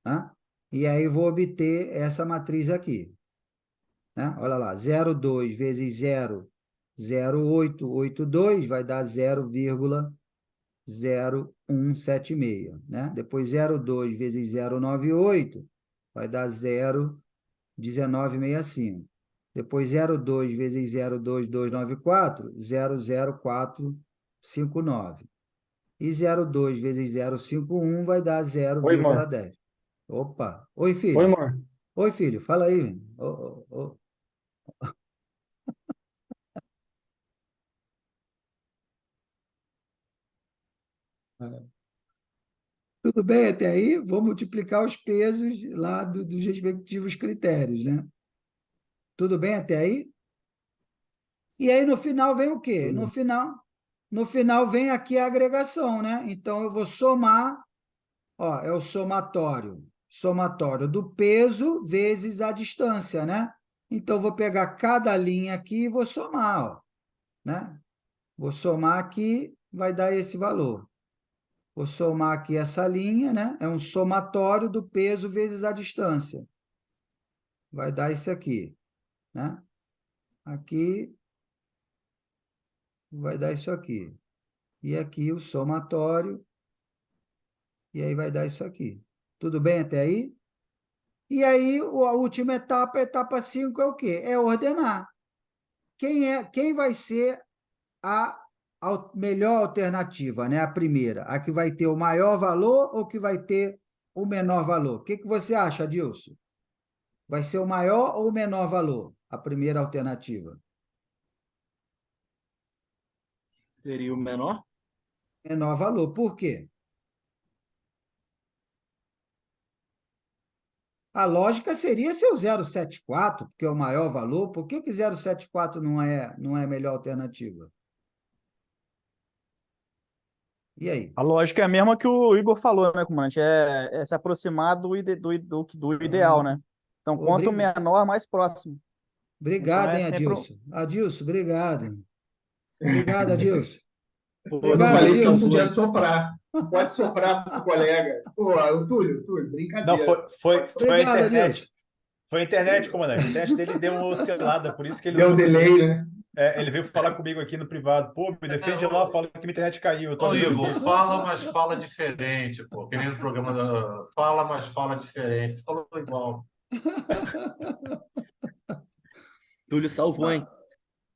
tá? E aí, vou obter essa matriz aqui, né? Olha lá, 0,2 vezes 0,0882 vai dar 0,0176, né? Depois, 0,2 vezes 0,98 vai dar 0,1965. Depois, 0,2 vezes 0,2294, 0,0459. E 0,2 vezes 0,51 vai dar Oi, amor. 0,10. Opa! Oi, Oi, filho. amor. Oi, filho. Fala aí. Ô, ô, ô. Tudo bem até aí? Vou multiplicar os pesos lá dos respectivos critérios, né? Tudo bem até aí? E aí, no final, vem o quê? No final vem aqui a agregação, né? Então, eu vou somar, ó, é o somatório do peso vezes a distância, né? Então, eu vou pegar cada linha aqui e vou somar, ó, né? Vou somar aqui, vai dar esse valor. Vou somar aqui essa linha, né? É um somatório do peso vezes a distância. Vai dar isso aqui, né? Aqui vai dar isso aqui. E aqui o somatório, e aí vai dar isso aqui. Tudo bem até aí? E aí, a última etapa, a etapa 5, é o quê? É ordenar. Quem vai ser a melhor alternativa, né? A primeira, a que vai ter o maior valor ou que vai ter o menor valor? O que você acha, Adilson? Vai ser o maior ou o menor valor? A primeira alternativa. Seria o menor? Menor valor. Por quê? A lógica seria ser o 0,74, porque é o maior valor. Por que 0,74 não é a melhor alternativa? E aí? A lógica é a mesma que o Igor falou, né, comandante? É se aproximar do ideal, né? Então, quanto Obrigado, menor, mais próximo. Então, obrigado, é hein, sempre. Adilson? Adilson, obrigado. Obrigado, Adilson. Pô, Eu não Obrigado, falei que não Adilson. podia soprar. Não pode soprar pro colega. Pô, o Túlio, Não, brincadeira. foi a Obrigado, internet. Adilson. Foi a internet, comandante. A internet dele deu uma oscilada, por isso que ele Deu não um conseguiu. delay, né? Ele veio falar comigo aqui no privado. Pô, me defende lá, fala que minha internet caiu. Eu tô Ô, avisando Igor, aqui. fala, mas fala diferente, pô. Que nem no programa da... Fala, mas fala diferente. Você falou igual. Túlio salvou, hein?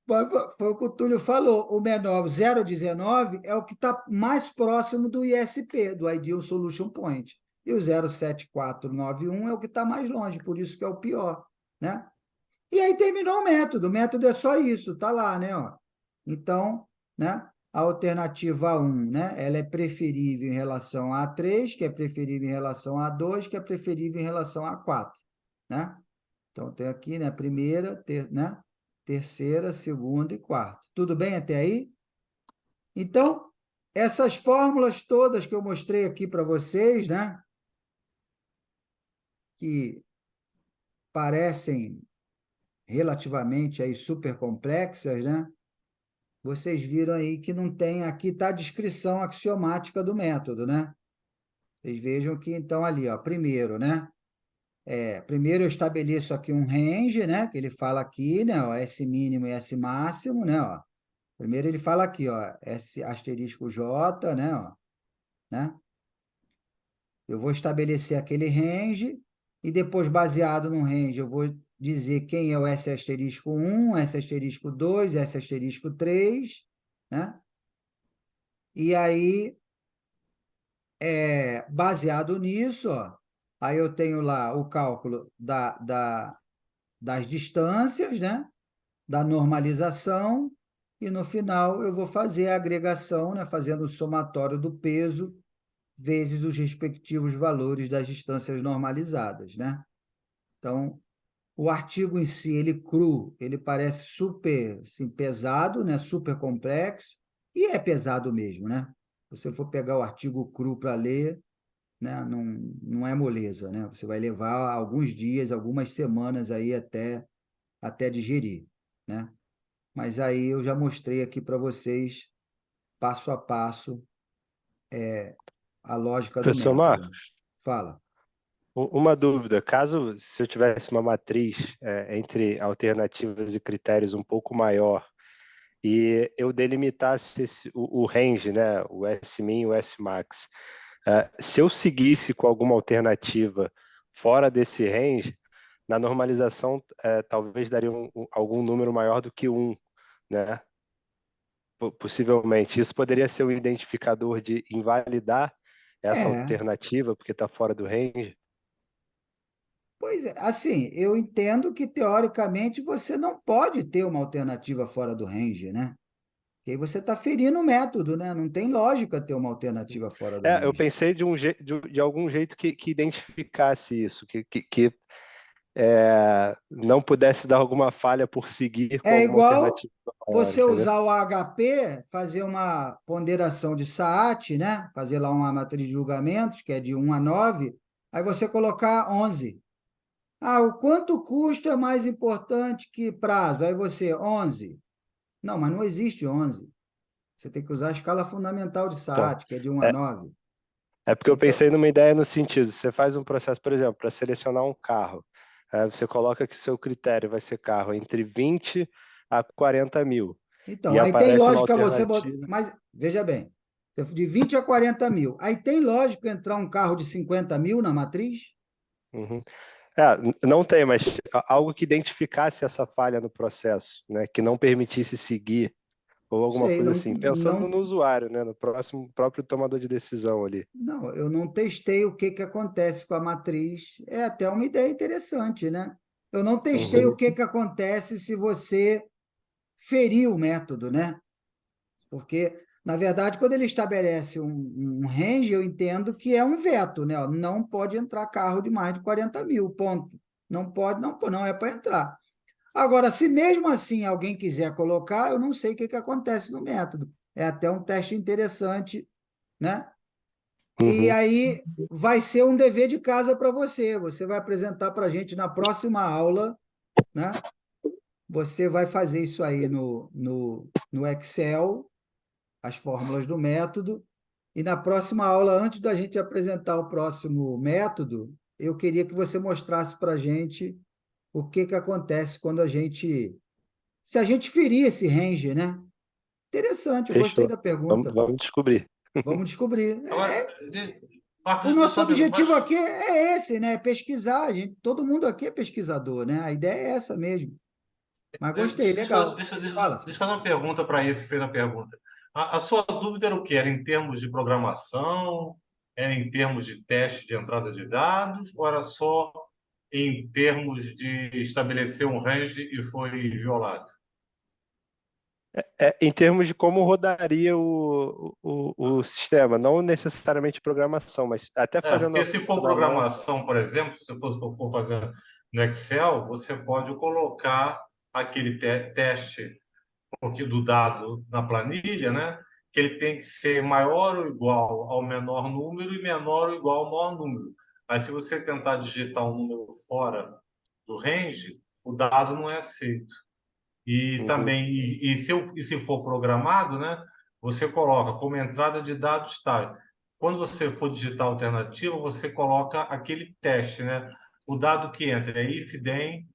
Foi o que o Túlio falou. O menor, 0,19, é o que está mais próximo do ISP, do Ideal Solution Point. E o 0,7491 é o que está mais longe, por isso que é o pior, né? E aí terminou o método. O método é só isso, tá lá, né? Ó. Então, né? A alternativa 1, né? Ela é preferível em relação a 3, que é preferível em relação a 2, que é preferível em relação a 4, né? Então, tem aqui, né? Primeira, né? Terceira, segunda e quarta. Tudo bem até aí? Então, essas fórmulas todas que eu mostrei aqui para vocês, né? que parecem relativamente aí super complexas, né? Vocês viram aí que não tem, aqui está a descrição axiomática do método, né? Vocês vejam que, então, ali, ó, primeiro, né? Primeiro eu estabeleço aqui um range, né? Que ele fala aqui, né? Ó, S mínimo e S máximo, né? Ó. Primeiro ele fala aqui, ó, S asterisco J, né? Ó, né? Eu vou estabelecer aquele range e depois, baseado no range, eu vou dizer quem é o S asterisco 1, S asterisco 2, S asterisco 3, né? E aí, baseado nisso, ó, aí eu tenho lá o cálculo das distâncias, né? Da normalização, e no final eu vou fazer a agregação, né? Fazendo o somatório do peso vezes os respectivos valores das distâncias normalizadas, né? Então, o artigo em si, ele cru, ele parece super assim, pesado, né? Super complexo, e é pesado mesmo, né? Se você for pegar o artigo cru para ler, né? Não é moleza, né? Você vai levar alguns dias, algumas semanas aí até digerir, né? Mas aí eu já mostrei aqui para vocês, passo a passo, a lógica do Professor método. Marcos, Fala. uma dúvida. Caso se eu tivesse uma matriz entre alternativas e critérios um pouco maior e eu delimitasse o range, né, o S-min e o S-max, se eu seguisse com alguma alternativa fora desse range, na normalização talvez daria algum número maior do que 1, né? Possivelmente. Isso poderia ser um identificador de invalidar essa É, alternativa porque está fora do range? pois é, assim, eu entendo que teoricamente você não pode ter uma alternativa fora do range, né? Porque aí você está ferindo o método, né? Não tem lógica ter uma alternativa fora do Eu range. pensei de algum jeito que identificasse isso, que não pudesse dar alguma falha por seguir com É alguma igual alternativa maior, você entendeu? usar o HP, fazer uma ponderação de SAAT, né? Fazer lá uma matriz de julgamentos, que é de 1 a 9, aí você colocar 11. Ah, o quanto custo é mais importante que prazo? Aí você, 11. Não, mas não existe 11. Você tem que usar a escala fundamental de Então, SAAT, que é de 1 a é, 9. é porque eu Então, pensei numa ideia no sentido, você faz um processo, por exemplo, para selecionar um carro, você coloca que o seu critério vai ser carro entre 20 a 40 mil, e aí tem aparece uma lógica você botar. alternativa. Mas, veja bem, de 20 a 40 mil. Aí tem lógica entrar um carro de 50 mil na matriz? Uhum. Não tem, mas algo que identificasse essa falha no processo, né, que não permitisse seguir, ou alguma Sei, coisa não, assim, pensando não, no usuário, né, no próprio tomador de decisão ali. não, eu não testei o que acontece com a matriz. É até uma ideia interessante, né? Eu não testei o Uhum. que acontece se você ferir o método, né? Porque, na verdade, quando ele estabelece um range, eu entendo que é um veto, né? Ó, não pode entrar carro de mais de 40 mil, ponto. Não pode, não é para entrar. Agora, se mesmo assim alguém quiser colocar, eu não sei o que acontece no método. É até um teste interessante, né? E Uhum. aí vai ser um dever de casa para você. Você vai apresentar para a gente na próxima aula, né? Você vai fazer isso aí no Excel, as fórmulas do método. E na próxima aula, antes da gente apresentar o próximo método, eu queria que você mostrasse para a gente o que acontece quando se a gente ferir esse range, né? Interessante, eu gostei Fechou. da Vamos, pergunta. vamos descobrir. Vamos descobrir. Agora, O Marcos, nosso só uma pergunta, objetivo mas aqui é esse, né? Pesquisar. Todo mundo aqui é pesquisador, né? A ideia é essa mesmo. Mas gostei, legal. Fala. deixa eu fazer uma pergunta para esse que fez a pergunta. A sua dúvida era o quê? Era em termos de programação? Era em termos de teste de entrada de dados? Ou era só em termos de estabelecer um range e foi violado? Em termos de como rodaria o sistema, não necessariamente programação, mas até fazendo Porque a se for conta da mão. programação, por exemplo, se você for fazer no Excel, você pode colocar aquele teste porque do dado na planilha, né? Que ele tem que ser maior ou igual ao menor número e menor ou igual ao maior número. Mas se você tentar digitar um número fora do range, o dado não é aceito. E Uhum. também, se for programado, né, você coloca como entrada de dados tal. Quando você for digitar a alternativa, você coloca aquele teste, né? O dado que entra é if then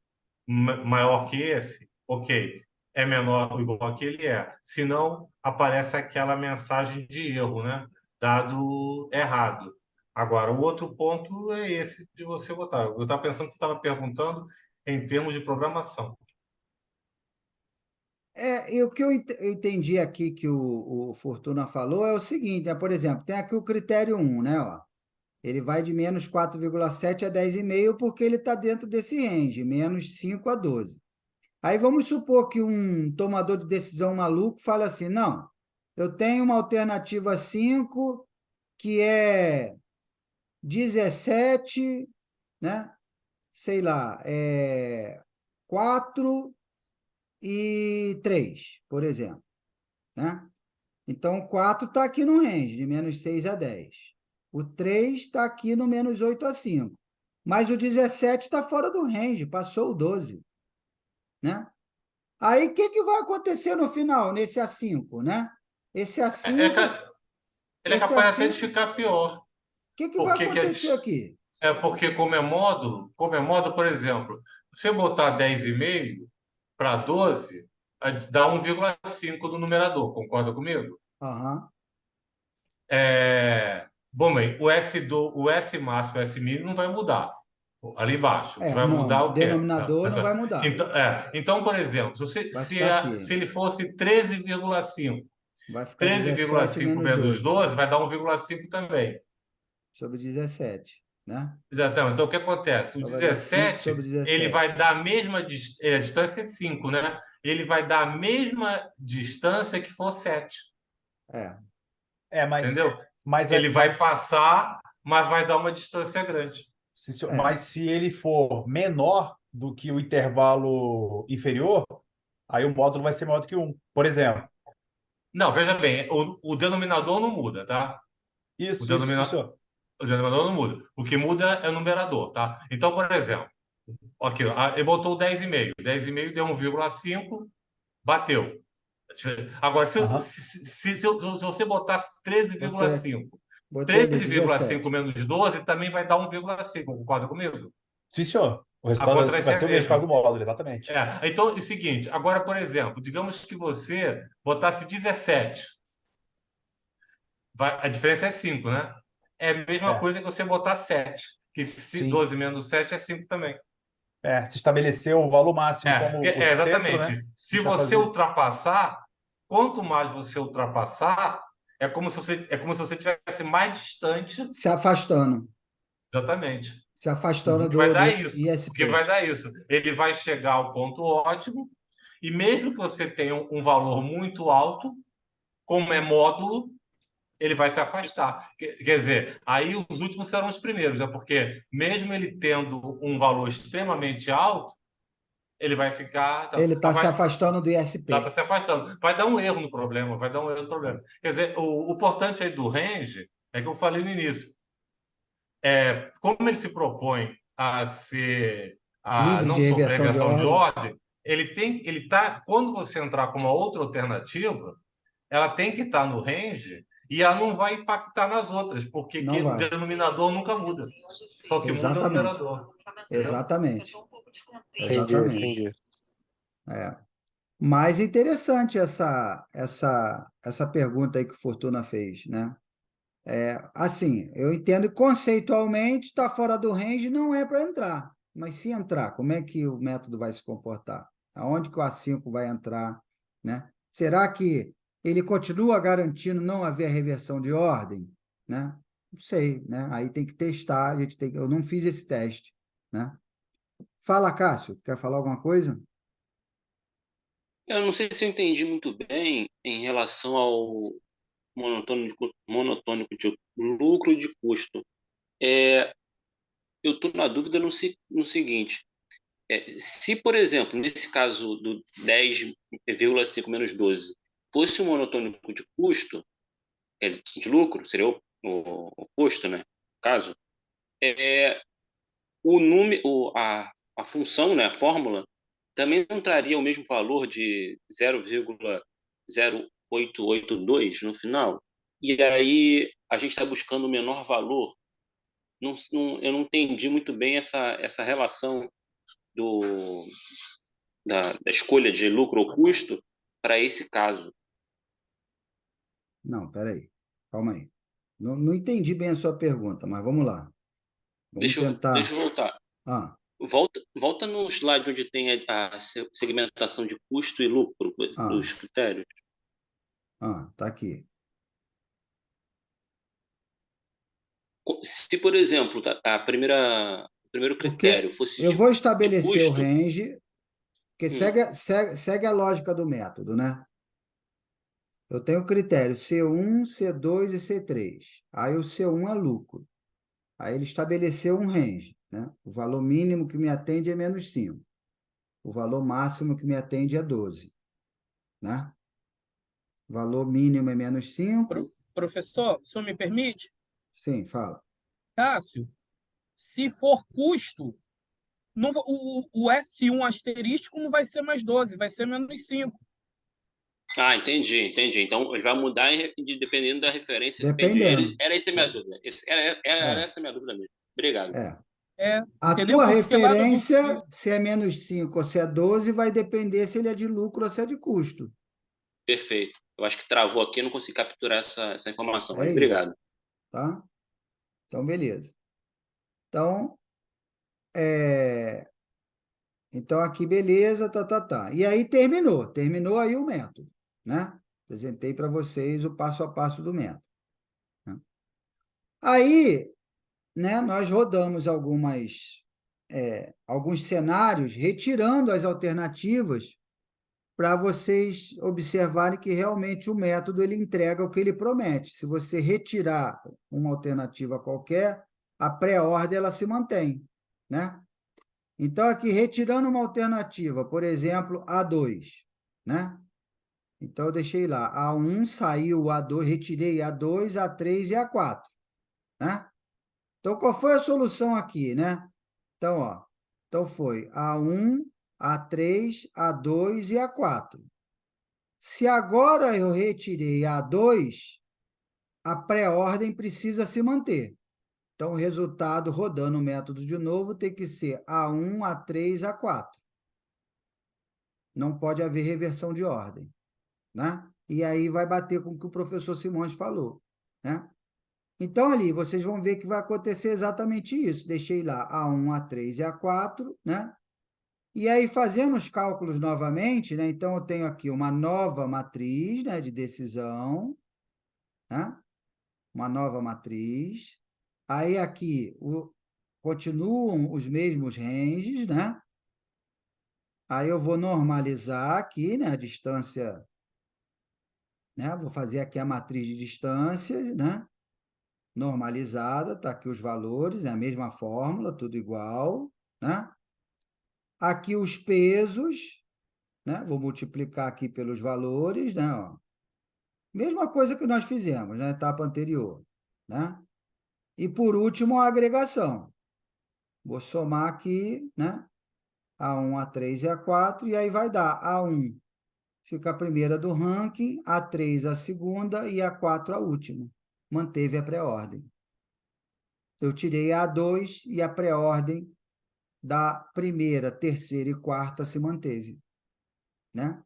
maior que esse, ok. É menor ou igual a que ele é. Senão, aparece aquela mensagem de erro, né? Dado errado. Agora, o outro ponto é esse de você botar. Eu estava pensando que você estava perguntando em termos de programação. E o que eu entendi aqui que o Fortuna falou é o seguinte, né? Por exemplo, tem aqui o critério 1, né? Ó, ele vai de menos 4,7 a 10,5 porque ele está dentro desse range, menos 5 a 12. Aí vamos supor que um tomador de decisão maluco fala assim, não, eu tenho uma alternativa 5 que é 17, né? Sei lá, 4 e 3, por exemplo, né? Então, o 4 está aqui no range, de menos 6 a 10. O 3 está aqui no menos 8 a 5. Mas o 17 está fora do range, passou o 12, né? Aí, o que vai acontecer no final, nesse A5, né? Esse É, A5, ele é esse capaz até de A5, o ficar pior. que vai Porque que acontecer aqui? porque como é módulo, por exemplo, você botar 10,5 para 12, dá 1,5 do numerador, concorda comigo? Aham. Bom, bem, o S máximo e o S mínimo não vai mudar. Ali embaixo. O que vai Não, mudar é o o quê? denominador não vai mudar. Então, por exemplo, Vai ficar se aqui. ele fosse 13,5, Vai ficar 17 13,5 menos menos 12 12 vai dar 1,5 também. sobre 17, né? Exatamente. Então, o que acontece? O Então, vai dar 5 17, sobre ele vai 17. dar a mesma a distância é 5, né? Ele vai dar a mesma distância que for 7, É, Mas, entendeu? mas, Ele vai mas, passar, mas vai dar uma distância grande. é. mas se ele for menor do que o intervalo inferior, aí o módulo vai ser maior do que 1. Por exemplo, Não, veja bem, o denominador não muda, tá? O, denomina, isso. o denominador não muda. O que muda é o numerador, tá? Então, por exemplo, aqui, ó, ele botou 10,5. 10,5 deu 1,5, bateu. Agora, Aham. se você botasse Botei aqui. 13,5, Botei ali, 13,5 17. menos 12 também vai dar 1,5, concorda comigo? Sim, senhor. O A resultado conta vai ser vai a ser o mesmo por causa mesma. do módulo, exatamente. Então, é o seguinte, agora, por exemplo, digamos que você botasse 17, a diferença é 5, né? É a mesma É, coisa que você botar 7, que sim. 12 menos 7 é 5 também. Se estabeleceu o valor máximo como o centro, né? Exatamente. A Se gente vai você fazer. ultrapassar, quanto mais você ultrapassar, é como se você estivesse mais distante. Se afastando. Exatamente. Se O afastando que vai dar do isso? O que ISP. vai dar isso? Ele vai chegar ao ponto ótimo, e mesmo que você tenha um valor muito alto, como é módulo, ele vai se afastar. Quer dizer, aí os últimos serão os primeiros, né? Porque mesmo ele tendo um valor extremamente alto, ele vai ficar. Ele está se afastando do Tá ISP. se afastando. Vai dar um erro no problema, vai dar um erro no problema. Quer dizer, o importante aí do range é que eu falei no início. Como ele se propõe a Livre não de sofrer reversão de reversão de ordem. ordem, quando você entrar com uma outra alternativa, ela tem que estar no range e ela não vai impactar nas outras, porque Não o vai. denominador nunca muda. Só que muda é o Exatamente. numerador. Entendeu? Exatamente. Entendi, Exatamente. entendi. É. Mas interessante essa pergunta aí que o Fortuna fez, né? Assim, eu entendo que conceitualmente está fora do range, não é para entrar. Mas se entrar, como é que o método vai se comportar? Aonde que o A5 vai entrar, né? Será que ele continua garantindo não haver reversão de ordem, né? Não sei, né? Aí tem que testar, eu não fiz esse teste, né? Fala, Cássio, quer falar alguma coisa? Eu não sei se eu entendi muito bem em relação ao monotônico de lucro e de custo. Eu estou na dúvida no seguinte: se, por exemplo, nesse caso do 10,5 menos 12, fosse um monotônico de custo, de lucro, seria o custo, né? No caso. é, o número, a função, né, a fórmula, também não traria o mesmo valor de 0,0882 no final? E aí a gente está buscando o menor valor. Eu não entendi muito bem essa relação do, da escolha de lucro ou custo para esse caso. Não, peraí. Calma aí. Não entendi bem a sua pergunta, mas vamos lá. Vamos Deixa tentar. eu voltar. Ah, Volta no slide onde tem a segmentação de custo e lucro, ah, os critérios. tá aqui. Se, por exemplo, o primeiro Porque critério fosse eu vou de estabelecer o custo, range, porque segue a lógica do método, né? Eu tenho critério C1, C2 e C3. Aí o C1 é lucro. Aí ele estabeleceu um range, né? O valor mínimo que me atende é -5. O valor máximo que me atende é 12, né? O valor mínimo é -5. Professor, o senhor me permite? Sim, fala. Cássio, se for custo, não, o S1 asterístico não vai ser mais 12, vai ser -5. entendi. Então, ele vai mudar dependendo da referência. Entendi. Dependendo. Era essa a minha dúvida. Era É, essa a minha dúvida mesmo. Obrigado. é. A Entendeu? tua Porque lá do referência, se é -5 ou se é 12, vai depender se ele é de lucro ou se é de custo. Perfeito. Eu acho que travou aqui, eu não consegui capturar essa informação, mas É isso, obrigado. tá? Então, beleza. Então, é... então aqui, beleza, tá. E aí terminou aí o método, né? Apresentei para vocês o passo a passo do método, né? Aí, né, nós rodamos alguns cenários, retirando as alternativas para vocês observarem que realmente o método ele entrega o que ele promete. Se você retirar uma alternativa qualquer, a pré-ordem ela se mantém, né? Então, aqui, retirando uma alternativa, por exemplo, A2, né? Então, eu deixei lá, A1 saiu A2, retirei A2, A3 e A4, né? Então, qual foi a solução aqui, né? Então, então foi A1, A3, A2 e A4. Se agora eu retirei A2, a pré-ordem precisa se manter. Então, o resultado, rodando o método de novo, tem que ser A1, A3, A4. Não pode haver reversão de ordem, né? E aí vai bater com o que o professor Simões falou, né? Então, ali, vocês vão ver que vai acontecer exatamente isso. Deixei lá A1, A3 e A4, né? E aí, fazendo os cálculos novamente, né? Então, eu tenho aqui uma nova matriz, né, de decisão, né? Uma nova matriz. Aí, aqui, continuam os mesmos ranges, né? Aí, eu vou normalizar aqui, né, a distância, né? Vou fazer aqui a matriz de distâncias, né? Normalizada, tá aqui os valores, é a mesma fórmula, tudo igual, né? Aqui os pesos, né? Vou multiplicar aqui pelos valores, né? Ó. Mesma coisa que nós fizemos na etapa anterior, né? E por último, a agregação. Vou somar aqui, né? A1, A3 e A4, e aí vai dar A1 fica a primeira do ranking, A3 a segunda e A4 a última. Manteve a pré-ordem. Eu tirei a A2 e a pré-ordem da primeira, terceira e quarta se manteve, né?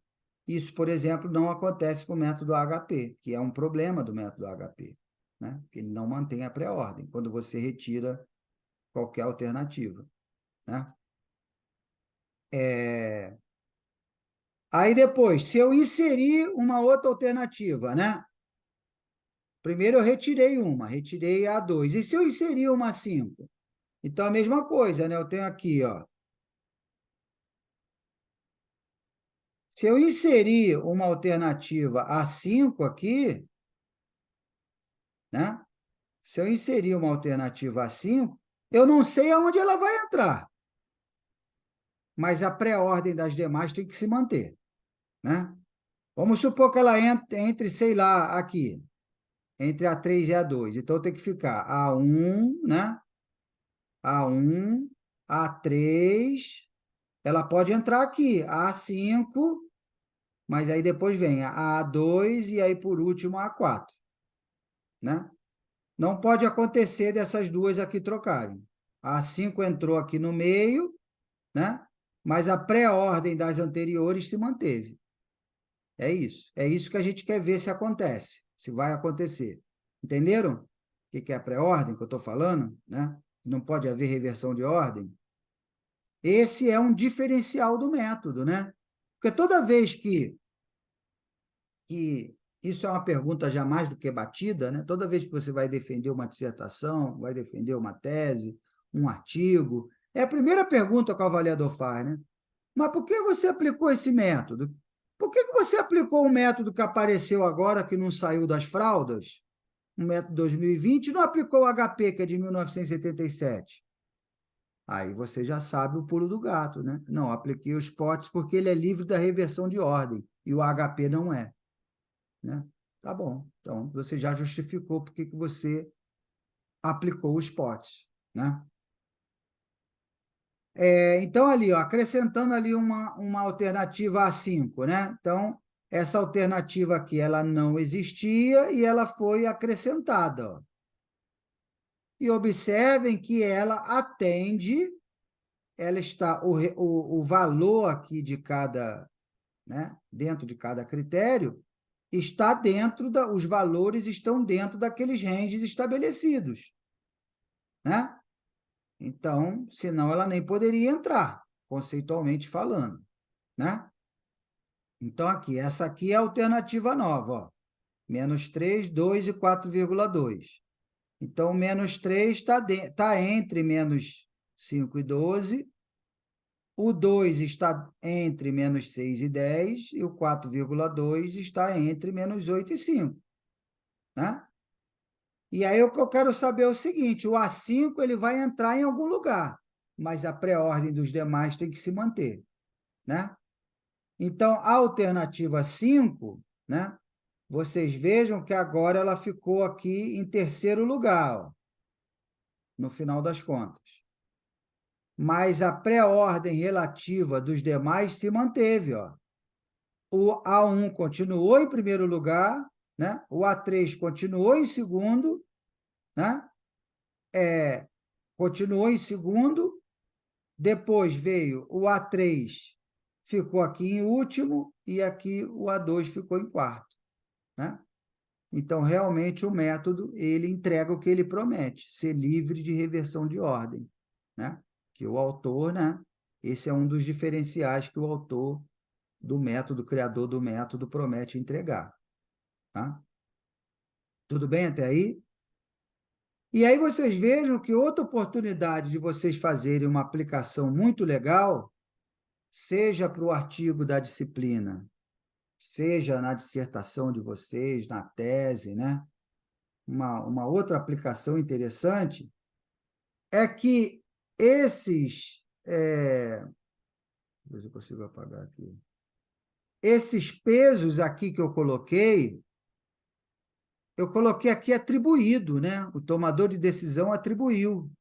Isso, por exemplo, não acontece com o método HP, que é um problema do método HP, né? Que ele não mantém a pré-ordem quando você retira qualquer alternativa, né? Aí depois, se eu inserir uma outra alternativa, né? Primeiro eu retirei a A2. E se eu inserir uma 5? Então, a mesma coisa, né? Eu tenho aqui, ó. Se eu inserir uma alternativa A5 aqui, né? Se eu inserir uma alternativa A5, eu não sei aonde ela vai entrar. Mas a pré-ordem das demais tem que se manter, né? Vamos supor que ela entre, sei lá, aqui, entre A3 e A2. Então, tem que ficar A1, né? A1, A3, ela pode entrar aqui, A5, mas aí depois vem a A2 e aí, por último, a A4, né? Não pode acontecer dessas duas aqui trocarem. A A5 entrou aqui no meio, né? Mas a pré-ordem das anteriores se manteve. É isso. É isso que a gente quer ver se acontece, se vai acontecer. Entenderam? O que é a pré-ordem que eu estou falando, né? Não pode haver reversão de ordem. Esse é um diferencial do método, né? Porque toda vez que isso é uma pergunta já mais do que batida, né? Toda vez que você vai defender uma dissertação, vai defender uma tese, um artigo, é a primeira pergunta que o avaliador faz, né? Mas por que você aplicou esse método? Por que você aplicou um método que apareceu agora, que não saiu das fraldas, um método 2020, e não aplicou o HP, que é de 1977? Aí você já sabe o pulo do gato, né? Não, apliquei os potes porque ele é livre da reversão de ordem, e o HP não é, né? Tá bom, então você já justificou por que você aplicou os potes, né? Então, ali, ó, acrescentando ali uma alternativa A5, né? Então, essa alternativa aqui, ela não existia e ela foi acrescentada, ó. E observem que ela atende, ela está, o valor aqui de cada, né? Dentro de cada critério, está dentro os valores estão dentro daqueles ranges estabelecidos, né? Então, senão ela nem poderia entrar, conceitualmente falando, né? Então, aqui, essa aqui é a alternativa nova, ó. -3, 2 e 4,2. Então, -3 está entre -5 e 12, o 2 está entre -6 e 10, e o 4,2 está entre -8 e 5, né? E aí o que eu quero saber é o seguinte, o A5 ele vai entrar em algum lugar, mas a pré-ordem dos demais tem que se manter, né? Então, a alternativa 5, né? Vocês vejam que agora ela ficou aqui em terceiro lugar, ó, no final das contas. Mas a pré-ordem relativa dos demais se manteve, ó. O A1 continuou em primeiro lugar, né? O A3 continuou em segundo, né? Continuou em segundo, depois veio o A3, ficou aqui em último, e aqui o A2 ficou em quarto, né? Então, realmente, o método, ele entrega o que ele promete, ser livre de reversão de ordem, né? Que o autor, né? Esse é um dos diferenciais que o autor do método, o criador do método, promete entregar, tá? Tudo bem até aí? E aí vocês vejam que outra oportunidade de vocês fazerem uma aplicação muito legal, seja para o artigo da disciplina, seja na dissertação de vocês, na tese, né? Uma outra aplicação interessante é que esses... Deixa eu ver se eu consigo apagar aqui. Esses pesos aqui que eu coloquei aqui atribuído, né? O tomador de decisão atribuiu.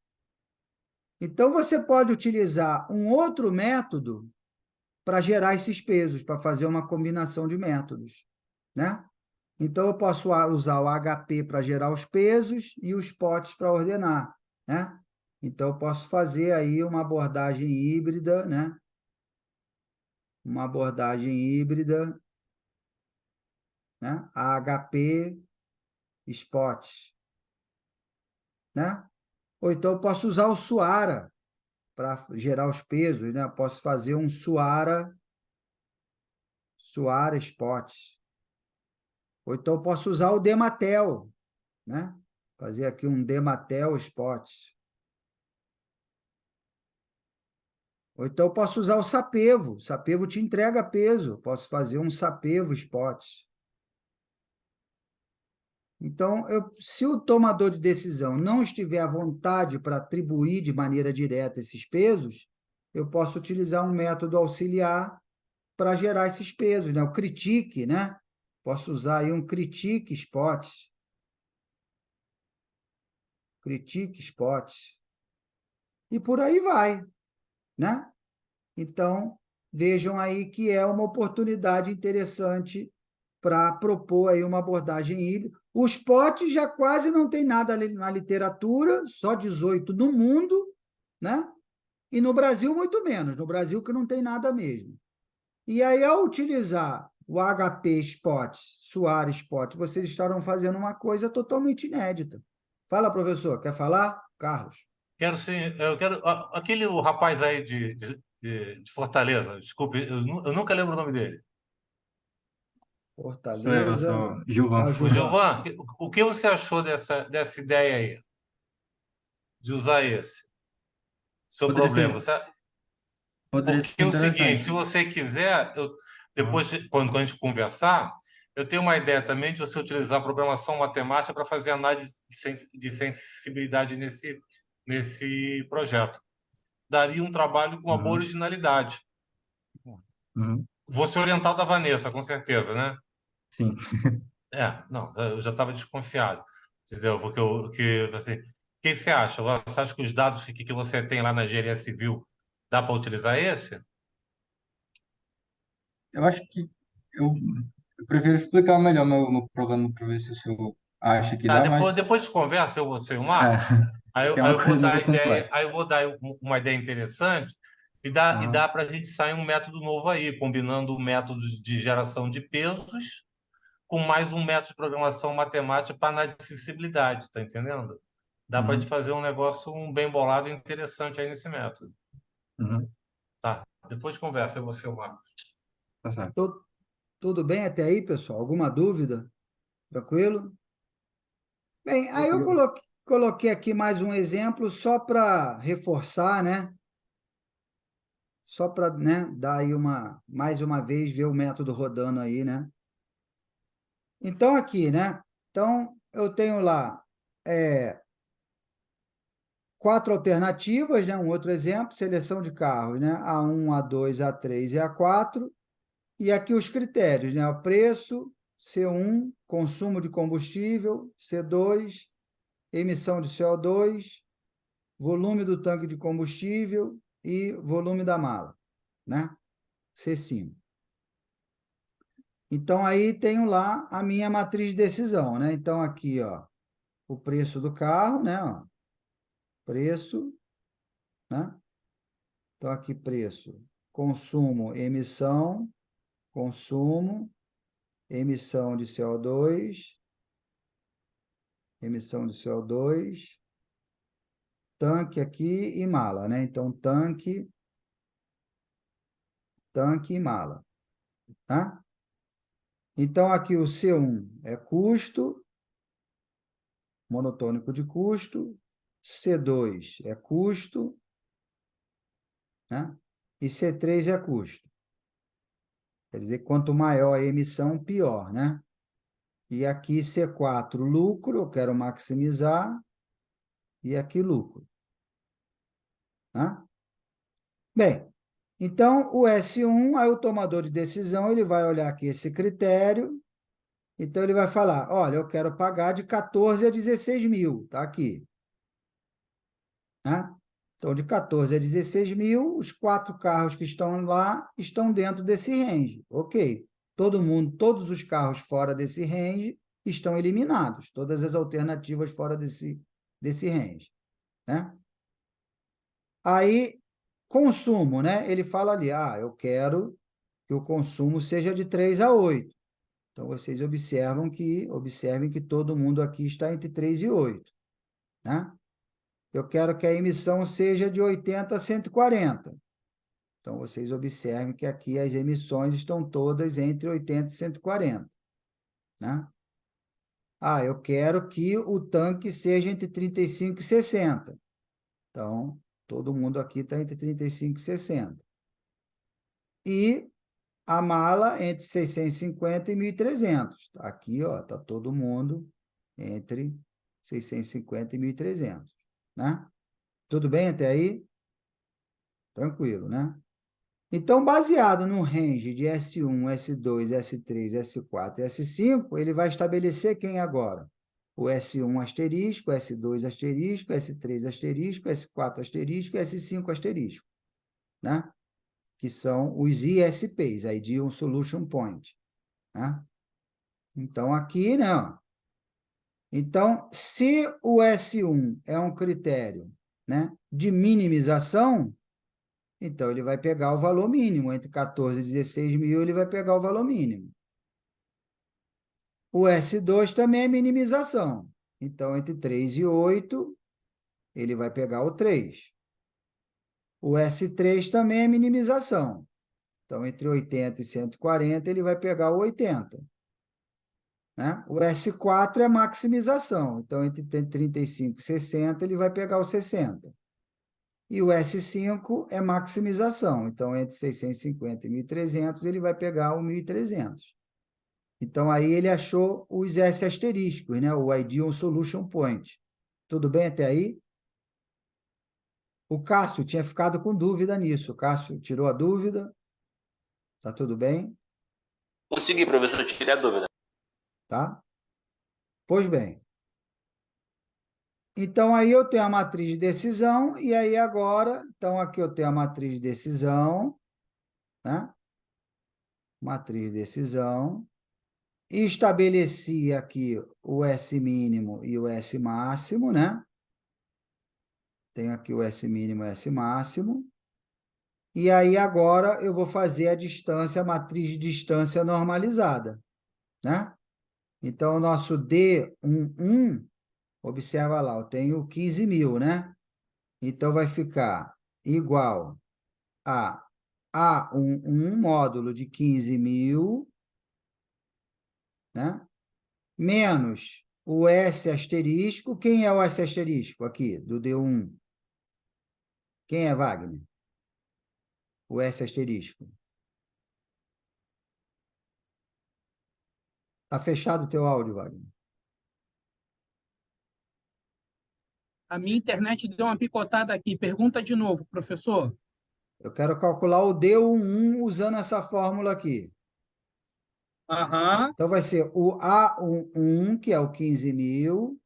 Então, você pode utilizar um outro método para gerar esses pesos, para fazer uma combinação de métodos, né? Então, eu posso usar o HP para gerar os pesos e os potes para ordenar, né? Então, eu posso fazer aí uma abordagem híbrida, né? Uma abordagem híbrida, né? HP, spots, né? Ou então, eu posso usar o Suara para gerar os pesos, né? Eu posso fazer um Suara spots. Ou então, eu posso usar o Dematel, né? Fazer aqui um Dematel spots. Ou então, eu posso usar o Sapevo. O Sapevo te entrega peso. Posso fazer um Sapevo spots. Então, se o tomador de decisão não estiver à vontade para atribuir de maneira direta esses pesos, eu posso utilizar um método auxiliar para gerar esses pesos, né? O critique, né? Posso usar aí um critique spots. Critique spots. e por aí vai, né? Então, vejam aí que é uma oportunidade interessante para propor aí uma abordagem híbrida. Os potes já quase não tem nada na literatura, só 18 no mundo, né? E no Brasil, muito menos. No Brasil, que não tem nada mesmo. E aí, ao utilizar o HP Spots, Soares Spots, vocês estarão fazendo uma coisa totalmente inédita. Fala, professor, quer falar? Carlos. Quero sim, eu quero. Aquele o rapaz aí de Fortaleza, desculpe, eu nunca lembro o nome dele. Fortaleza. Sou Gilvan. É o O Gilvan. Gilvan, o que você achou dessa ideia aí? De usar esse? Seu Poderia problema. ser, poderia Porque ser é o seguinte, interessante. se você quiser, depois, quando a gente conversar, eu tenho uma ideia também de você utilizar a programação matemática para fazer análise de sensibilidade nesse projeto. Daria um trabalho com uma boa Uhum, originalidade. uhum, Você oriental da Vanessa, com certeza, né? sim. Não, eu já estava desconfiado, entendeu? Assim, o que você acha? Você acha que os dados que você tem lá na engenharia civil dá para utilizar esse? Eu acho que eu prefiro explicar melhor meu problema para ver se o senhor acha que Tá, dá, depois, mas depois de conversa, eu, você e o é, Marcos, que é uma coisa meio complexa. aí eu vou dar uma ideia interessante e Aham, dá para a gente sair um método novo aí, combinando o método de geração de pesos com mais um método de programação matemática para análise de sensibilidade, tá entendendo? Dá para a gente uhum, fazer um negócio bem bolado e interessante aí nesse método. uhum, Tá, depois de conversa, eu vou ser o Marcos. tá certo. Tudo bem até aí, pessoal? Alguma dúvida? Tranquilo? Bem, aí eu coloquei aqui mais um exemplo só para reforçar, né? Só para, né, dar aí mais uma vez, ver o método rodando aí, né? Então, aqui, né? Então, eu tenho lá quatro alternativas, né? Um outro exemplo, seleção de carros, né? A1, A2, A3 e A4. E aqui os critérios, né? O preço, C1, consumo de combustível, C2, emissão de CO2, volume do tanque de combustível e volume da mala, né? C5. Então, aí tenho lá a minha matriz de decisão, né? Então, aqui, ó, o preço do carro, né? Ó, preço, né? Então, aqui, preço, consumo, emissão de CO2, tanque aqui e mala, né? Então, tanque e mala, tá? Então, aqui o C1 é custo, monotônico de custo, C2 é custo, né? E C3 é custo. Quer dizer, quanto maior a emissão, pior, né? E aqui C4, lucro, eu quero maximizar, e aqui lucro, tá? Bem, então o S1, aí o tomador de decisão, ele vai olhar aqui esse critério, então ele vai falar, olha, eu quero pagar de 14 a 16 mil, tá aqui, né? Então, de 14 a 16 mil, os 4 carros que estão lá estão dentro desse range. Ok. Todos os carros fora desse range estão eliminados. Todas as alternativas fora desse range, né? Aí, consumo, né? Ele fala ali, eu quero que o consumo seja de 3 a 8. Então, vocês observem que todo mundo aqui está entre 3 e 8, né? Eu quero que a emissão seja de 80 a 140. Então, vocês observem que aqui as emissões estão todas entre 80 e 140, né? Eu quero que o tanque seja entre 35 e 60. Então, todo mundo aqui está entre 35 e 60. E a mala entre 650 e 1.300. Aqui, ó, está todo mundo entre 650 e 1.300, né? Tudo bem até aí? Tranquilo, né? Então, baseado no range de S1, S2, S3, S4 e S5, ele vai estabelecer quem agora? o S1 asterisco, S2 asterisco, S3 asterisco, S4 asterisco, S5 asterisco, né? Que são os ISPs, Ideal Solution Point, né? Então, aqui, né? Ó. Então, se o S1 é um critério, né, de minimização, então ele vai pegar o valor mínimo. Entre 14 e 16 mil, ele vai pegar o valor mínimo. O S2 também é minimização. Então, entre 3 e 8, ele vai pegar o 3. O S3 também é minimização. Então, entre 80 e 140, ele vai pegar o 80. Né? O S4 é maximização. Então, entre 35 e 60, ele vai pegar o 60. E o S5 é maximização. Então, entre 650 e 1.300, ele vai pegar o 1.300. Então, aí ele achou os S asterísticos, né? O Ideal Solution Point. Tudo bem até aí? O Cássio tinha ficado com dúvida nisso. O Cássio tirou a dúvida? Tá tudo bem? Consegui, professor, tirei a dúvida. Tá? Pois bem. Então, aí eu tenho a matriz de decisão, e aí agora, então aqui eu tenho a matriz de decisão, né? Matriz de decisão. E estabeleci aqui o S mínimo e o S máximo, né? Tenho aqui o S mínimo e o S máximo. E aí agora eu vou fazer a distância, a matriz de distância normalizada, né? Então, o nosso D11, observa lá, eu tenho 15 mil, né? Então, vai ficar igual a A11 módulo de 15 mil, né? Menos o S asterisco. Quem é o S asterisco aqui, do D1? Quem é, Wagner? O S asterisco. Está fechado o teu áudio, Wagner. A minha internet deu uma picotada aqui. Pergunta de novo, professor. Eu quero calcular o D11 usando essa fórmula aqui. Aham. Então, vai ser o A11, que é o 15 mil,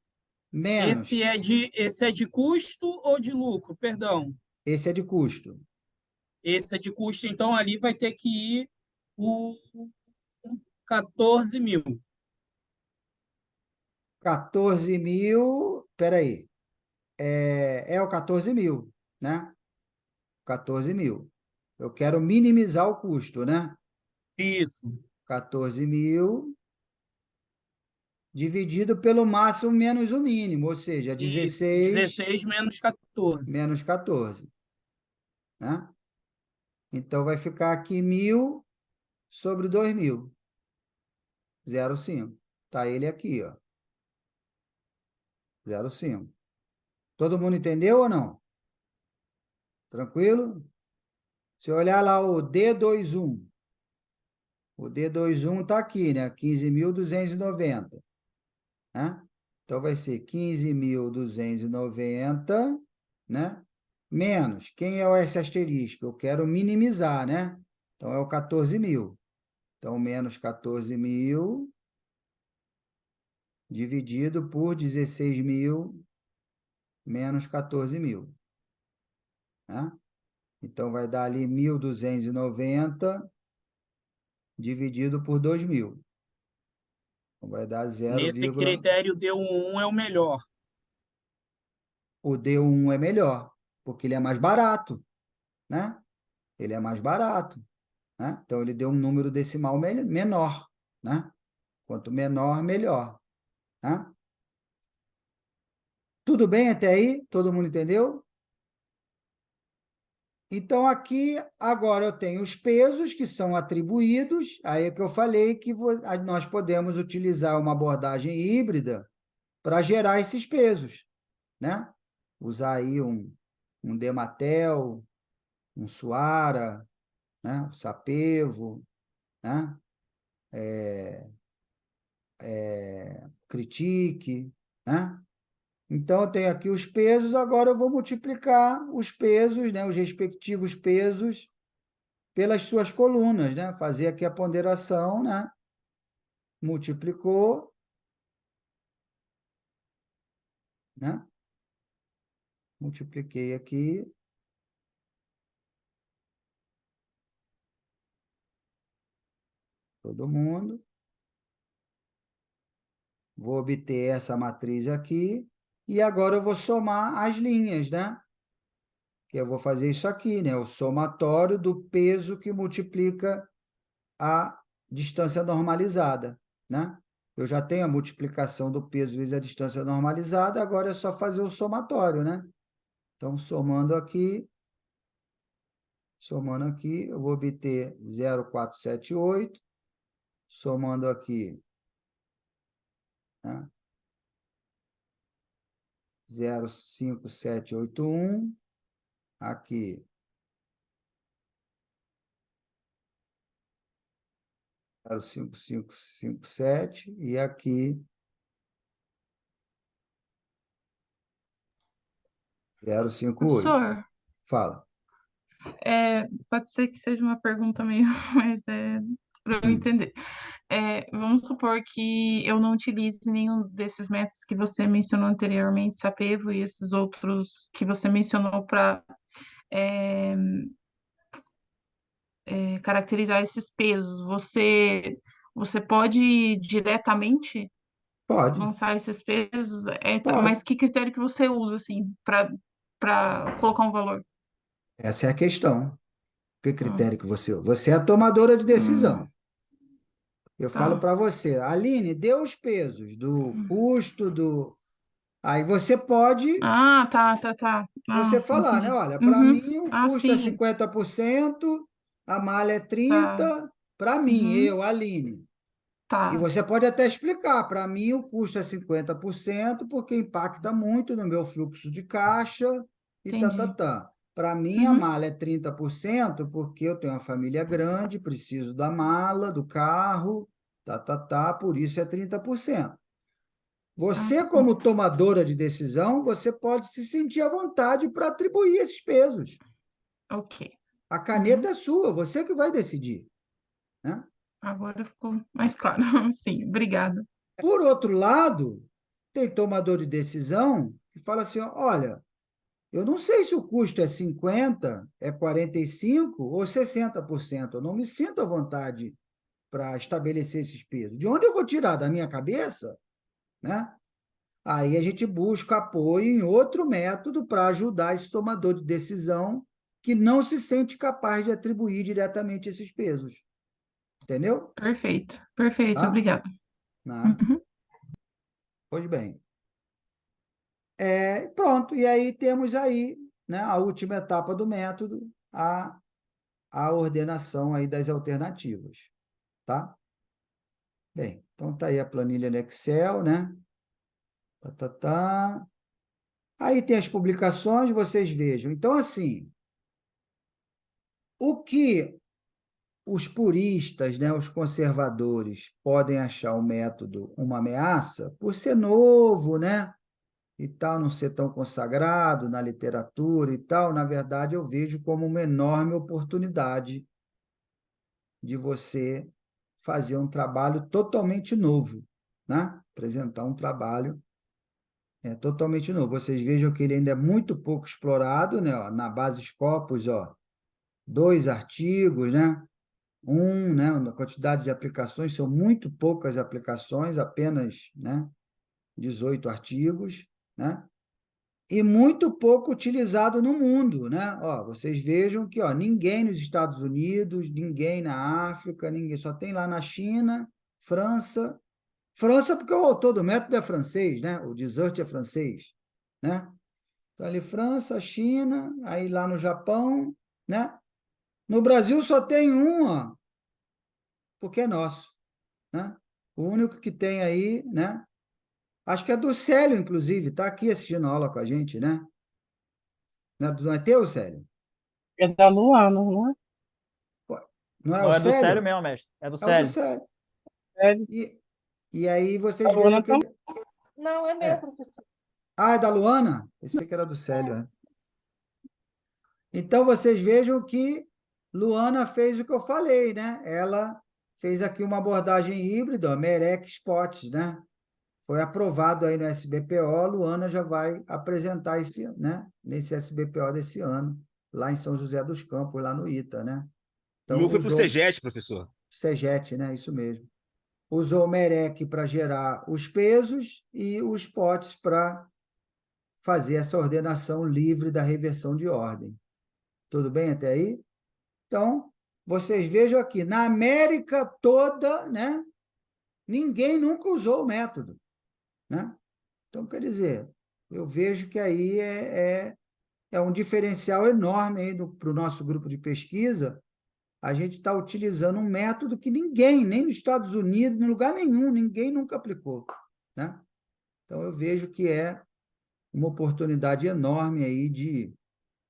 menos... Esse é de custo ou de lucro? Perdão. Esse é de custo. Esse é de custo, então ali vai ter que ir o 14 mil. 14 mil... Espera aí. É o 14 mil, né? 14 mil. Eu quero minimizar o custo, né? Isso. 14 mil dividido pelo máximo menos o mínimo, ou seja, 16... 16 menos 14. Menos 14. Né? Então, vai ficar aqui 1.000 sobre 2.000. 0,5. Está ele aqui, ó. 0,5. Todo mundo entendeu ou não? Tranquilo? Se eu olhar lá o D21, o D21 está aqui, né? 15.290. Né? Então, vai ser 15.290, né? Menos. Quem é o S asterisco? Eu quero minimizar, né? Então, é o 14 mil. Então, menos 14 mil dividido por 16 mil menos 14 mil. Né? Então, vai dar ali 1.290 dividido por 2.000. Então, vai dar 0, Nesse critério D1 é o melhor. O D1 é melhor, porque ele é mais barato, né? Ele é mais barato, né? Então, ele deu um número decimal menor, né? Quanto menor, melhor, né? Tudo bem até aí? Todo mundo entendeu? Então, aqui, agora eu tenho os pesos que são atribuídos, aí é que eu falei que nós podemos utilizar uma abordagem híbrida para gerar esses pesos, né? Usar aí um Dematel, um Suara, né? Um Sapevo, né? Critique, né? Então, eu tenho aqui os pesos, agora eu vou multiplicar os pesos, né? Os respectivos pesos pelas suas colunas, né? Fazer aqui a ponderação, né? Multiplicou, né? Multipliquei aqui. Todo mundo. Vou obter essa matriz aqui. E agora eu vou somar as linhas, né? Que eu vou fazer isso aqui, né? O somatório do peso que multiplica a distância normalizada, né? Eu já tenho a multiplicação do peso vezes a distância normalizada, agora é só fazer o somatório, né? Então, somando aqui, eu vou obter 0,478, somando aqui, né? 0,5781, aqui 0,5557 e aqui 0,58. Professor, Fala. pode ser que seja uma pergunta meio, mas é para eu entender. Vamos supor que eu não utilize nenhum desses métodos que você mencionou anteriormente, Sapevo e esses outros que você mencionou para caracterizar esses pesos. Você pode diretamente Pode, lançar esses pesos? pode. Mas que critério que você usa, assim, para colocar um valor? Essa é a questão. Que Ah, critério que você usa? Você é a tomadora de decisão. Eu falo tá. para você, Aline, dê os pesos do custo, do... Aí você pode Ah, tá. você Ah, falar, né? entendi. Olha, para Uhum. mim o Ah, custo é sim, 50%, a malha é tá. 30%, para mim, Uhum. eu, Aline. E Tá, você pode até explicar, para mim o custo é 50%, porque impacta muito no meu fluxo de caixa e entendi. Para mim, a Uhum. mala é 30%, porque eu tenho uma família grande, preciso da mala, do carro, por isso é 30%. Ah, Você, como tomadora de decisão, você pode se sentir à vontade para atribuir esses pesos. ok. A Uhum. caneta é sua, você que vai decidir, né? Agora ficou mais claro. Sim, obrigada. Por outro lado, tem tomador de decisão que fala assim, olha, eu não sei se o custo é 50%, é 45% ou 60%. Eu não me sinto à vontade para estabelecer esses pesos. De onde eu vou tirar? Da minha cabeça? Né? Aí a gente busca apoio em outro método para ajudar esse tomador de decisão que não se sente capaz de atribuir diretamente esses pesos. Entendeu? Perfeito, Tá? obrigada. Nada. Uhum. Pois bem. Pronto, e aí temos aí, né, a última etapa do método, a ordenação aí das alternativas, tá? Bem, então tá aí a planilha no Excel, né? Aí tem as publicações, vocês vejam. Então, assim, o que os puristas, né, os conservadores, podem achar o método uma ameaça, por ser novo, né? E tal, não ser tão consagrado na literatura e tal, na verdade, eu vejo como uma enorme oportunidade de você fazer um trabalho totalmente novo, né? Apresentar um trabalho totalmente novo. Vocês vejam que ele ainda é muito pouco explorado, né? Ó, na base Scopus, 2 artigos, né? Né? A quantidade de aplicações, são muito poucas aplicações, apenas, né? 18 artigos, né? E muito pouco utilizado no mundo, né? Vocês vejam que ninguém nos Estados Unidos, ninguém na África, ninguém, só tem lá na China, França. França, porque o autor do método é francês, né? O Desert é francês, né? Então, ali França, China, aí lá no Japão, né? No Brasil só tem um, porque é nosso, né? O único que tem aí, né? Acho que é do Célio, inclusive, está aqui assistindo a aula com a gente, né? Não é teu, Célio? É da Luana, não é? Não é o Não, é do Célio Célio? mesmo, mestre. É do É o do Célio. Célio. É, E aí a vocês vejam Luana que ele... Não, é meu, professor. Ah, é da Luana? Pensei que era do Célio, é. Então, vocês vejam que Luana fez o que eu falei, né? Ela fez aqui uma abordagem híbrida, Merec Spots, né? foi aprovado aí no SBPO, a Luana já vai apresentar nesse SBPO desse ano, lá em São José dos Campos, lá no ITA, né? O Então, meu foi pro usou CEGET, professor. CEGET, né? Isso mesmo. Usou o MEREC para gerar os pesos e os potes para fazer essa ordenação livre da reversão de ordem. Tudo bem até aí? Então, vocês vejam aqui, na América toda, né? Ninguém nunca usou o método, né? Então, quer dizer, eu vejo que aí é um diferencial enorme para o nosso grupo de pesquisa. A gente está utilizando um método que ninguém, nem nos Estados Unidos, em lugar nenhum, ninguém nunca aplicou, né? Então, eu vejo que é uma oportunidade enorme aí de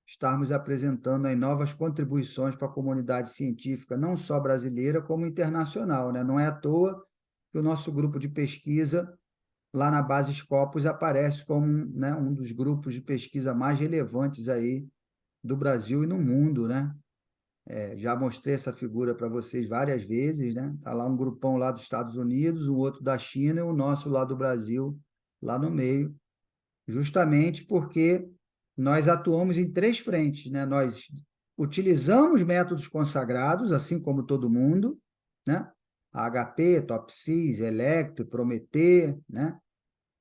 estarmos apresentando aí novas contribuições para a comunidade científica, não só brasileira, como internacional, né? Não é à toa que o nosso grupo de pesquisa, lá na base Scopus, aparece como, né, um dos grupos de pesquisa mais relevantes aí do Brasil e no mundo, né? Já mostrei essa figura para vocês várias vezes, né? Está lá um grupão lá dos Estados Unidos, um outro da China e o nosso lá do Brasil, lá no meio, justamente porque nós atuamos em 3 frentes, né? Nós utilizamos métodos consagrados, assim como todo mundo, né? HP, TOPSIS, ELECTRE, Prometer, né?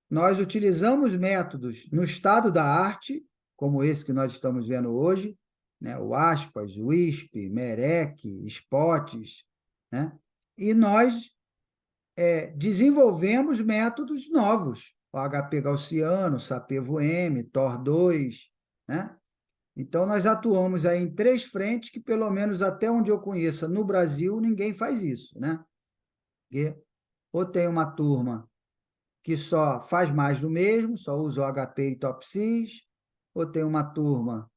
Nós utilizamos métodos no estado da arte, como esse que nós estamos vendo hoje, né? O ASPAS, o WISP, MEREC, SPOTS, né? E nós desenvolvemos métodos novos, o HP gaussiano, SAPEVO-M, TOR2, né? Então, nós atuamos aí em 3 frentes que, pelo menos até onde eu conheça, no Brasil, ninguém faz isso, né? Ou tem uma turma que só faz mais do mesmo, só usa o HP e TOPSIS, ou tem uma turma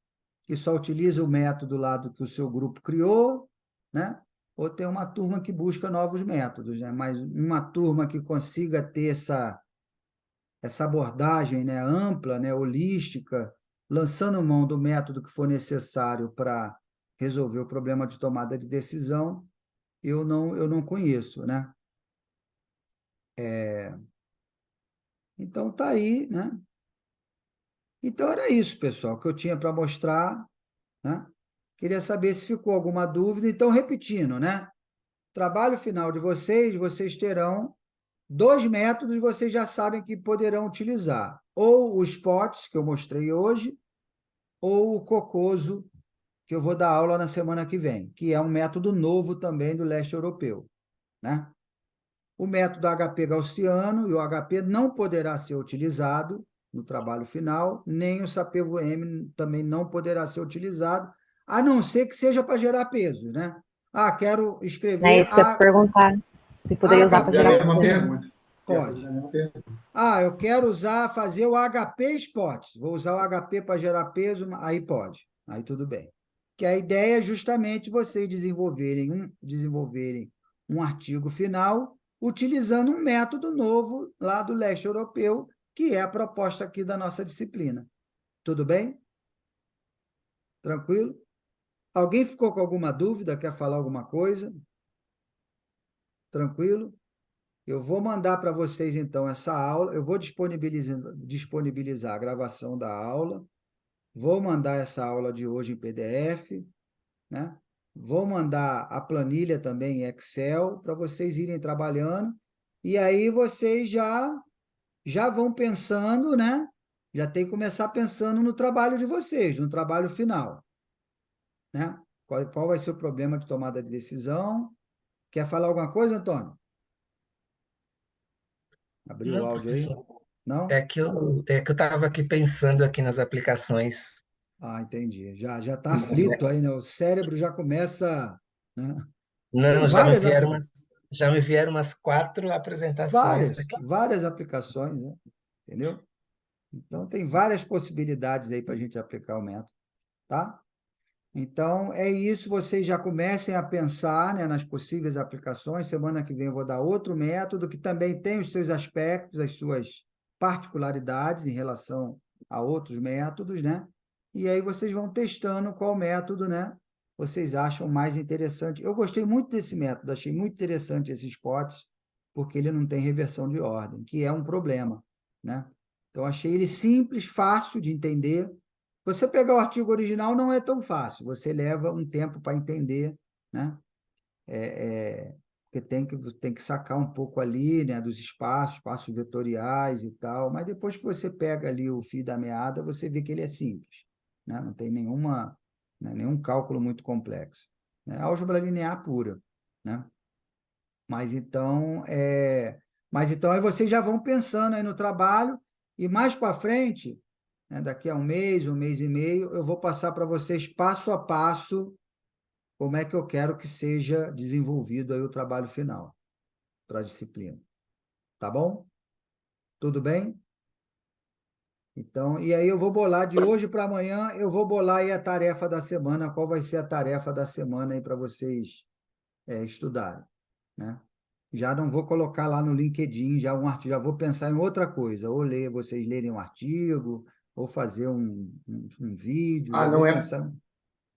que só utiliza o método lá do que o seu grupo criou, né? Ou tem uma turma que busca novos métodos, né? Mas uma turma que consiga ter essa abordagem, né, ampla, né, holística, lançando mão do método que for necessário para resolver o problema de tomada de decisão, eu não conheço, né? Então, está aí, né? Então, era isso, pessoal, que eu tinha para mostrar, né? Queria saber se ficou alguma dúvida. Então, repetindo, né? Trabalho final de vocês terão 2 métodos, vocês já sabem que poderão utilizar. Ou o SPOTS, que eu mostrei hoje, ou o COCOSO, que eu vou dar aula na semana que vem, que é um método novo também do leste europeu, né? O método HP gaussiano e o HP não poderá ser utilizado no trabalho final, nem o SAPEVO-M também não poderá ser utilizado, a não ser que seja para gerar peso, né? Ah, quero escrever... É isso que eu ia perguntar, se poderia usar para gerar uma peso. pergunta. Pode. Eu quero fazer o HP SPOTS, vou usar o HP para gerar peso, aí pode, aí tudo bem. Que a ideia é justamente vocês desenvolverem um artigo final utilizando um método novo lá do leste europeu, que é a proposta aqui da nossa disciplina. Tudo bem? Tranquilo? Alguém ficou com alguma dúvida? Quer falar alguma coisa? Tranquilo? Eu vou mandar para vocês, então, essa aula. Eu vou disponibilizar a gravação da aula. Vou mandar essa aula de hoje em PDF, né? Vou mandar a planilha também em Excel para vocês irem trabalhando. E aí vocês já vão pensando, né? Já tem que começar pensando no trabalho de vocês, no trabalho final, né? Qual vai ser o problema de tomada de decisão? Quer falar alguma coisa, Antônio? Abriu o Não, áudio aí? professor. Não? É que eu estava aqui pensando aqui nas aplicações. Ah, entendi. Já está aflito aí, né? O cérebro já começa, né? Tem Não, várias já me vieram umas 4 apresentações aqui. várias aplicações, né? Entendeu? Então, tem várias possibilidades aí para a gente aplicar o método, tá? Então, é isso, vocês já comecem a pensar, né, nas possíveis aplicações. Semana que vem eu vou dar outro método que também tem os seus aspectos, as suas particularidades em relação a outros métodos, né? E aí vocês vão testando qual método, né, vocês acham mais interessante. Eu gostei muito desse método, achei muito interessante esses potes, porque ele não tem reversão de ordem, que é um problema, né? Então, achei ele simples, fácil de entender. Você pegar o artigo original não é tão fácil, você leva um tempo para entender, né? Porque tem que sacar um pouco ali, né, dos espaços vetoriais e tal, mas depois que você pega ali o fio da meada, você vê que ele é simples, né? Não tem nenhum cálculo muito complexo, né? Álgebra linear pura, né? Mas então, aí vocês já vão pensando aí no trabalho, e mais para frente, né, daqui a um mês e meio, eu vou passar para vocês passo a passo como é que eu quero que seja desenvolvido aí o trabalho final para a disciplina. Tá bom? Tudo bem? Então, e aí eu vou bolar de hoje para amanhã, eu vou bolar aí a tarefa da semana, qual vai ser a tarefa da semana aí para vocês estudarem, né? Já não vou colocar lá no LinkedIn, já vou pensar em outra coisa, ou vocês lerem um artigo, ou fazer um vídeo, já não vou é, pensar.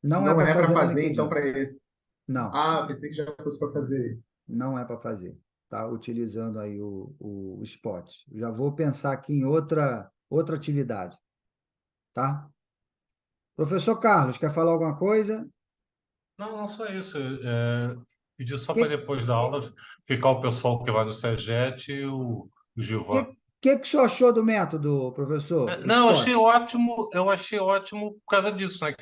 Não é não para é para fazer no fazer, então, LinkedIn. para esse. Não, Pensei que já fosse para fazer. não é para fazer. Tá utilizando aí o Spot. Já vou pensar aqui em outra atividade, tá? Professor Carlos, quer falar alguma coisa? Não, só isso. Pedir só para Que depois da aula ficar o pessoal que vai no SEGET e o Gilvan. que o senhor achou do método, professor? Não, Spot? eu achei ótimo por causa disso, né?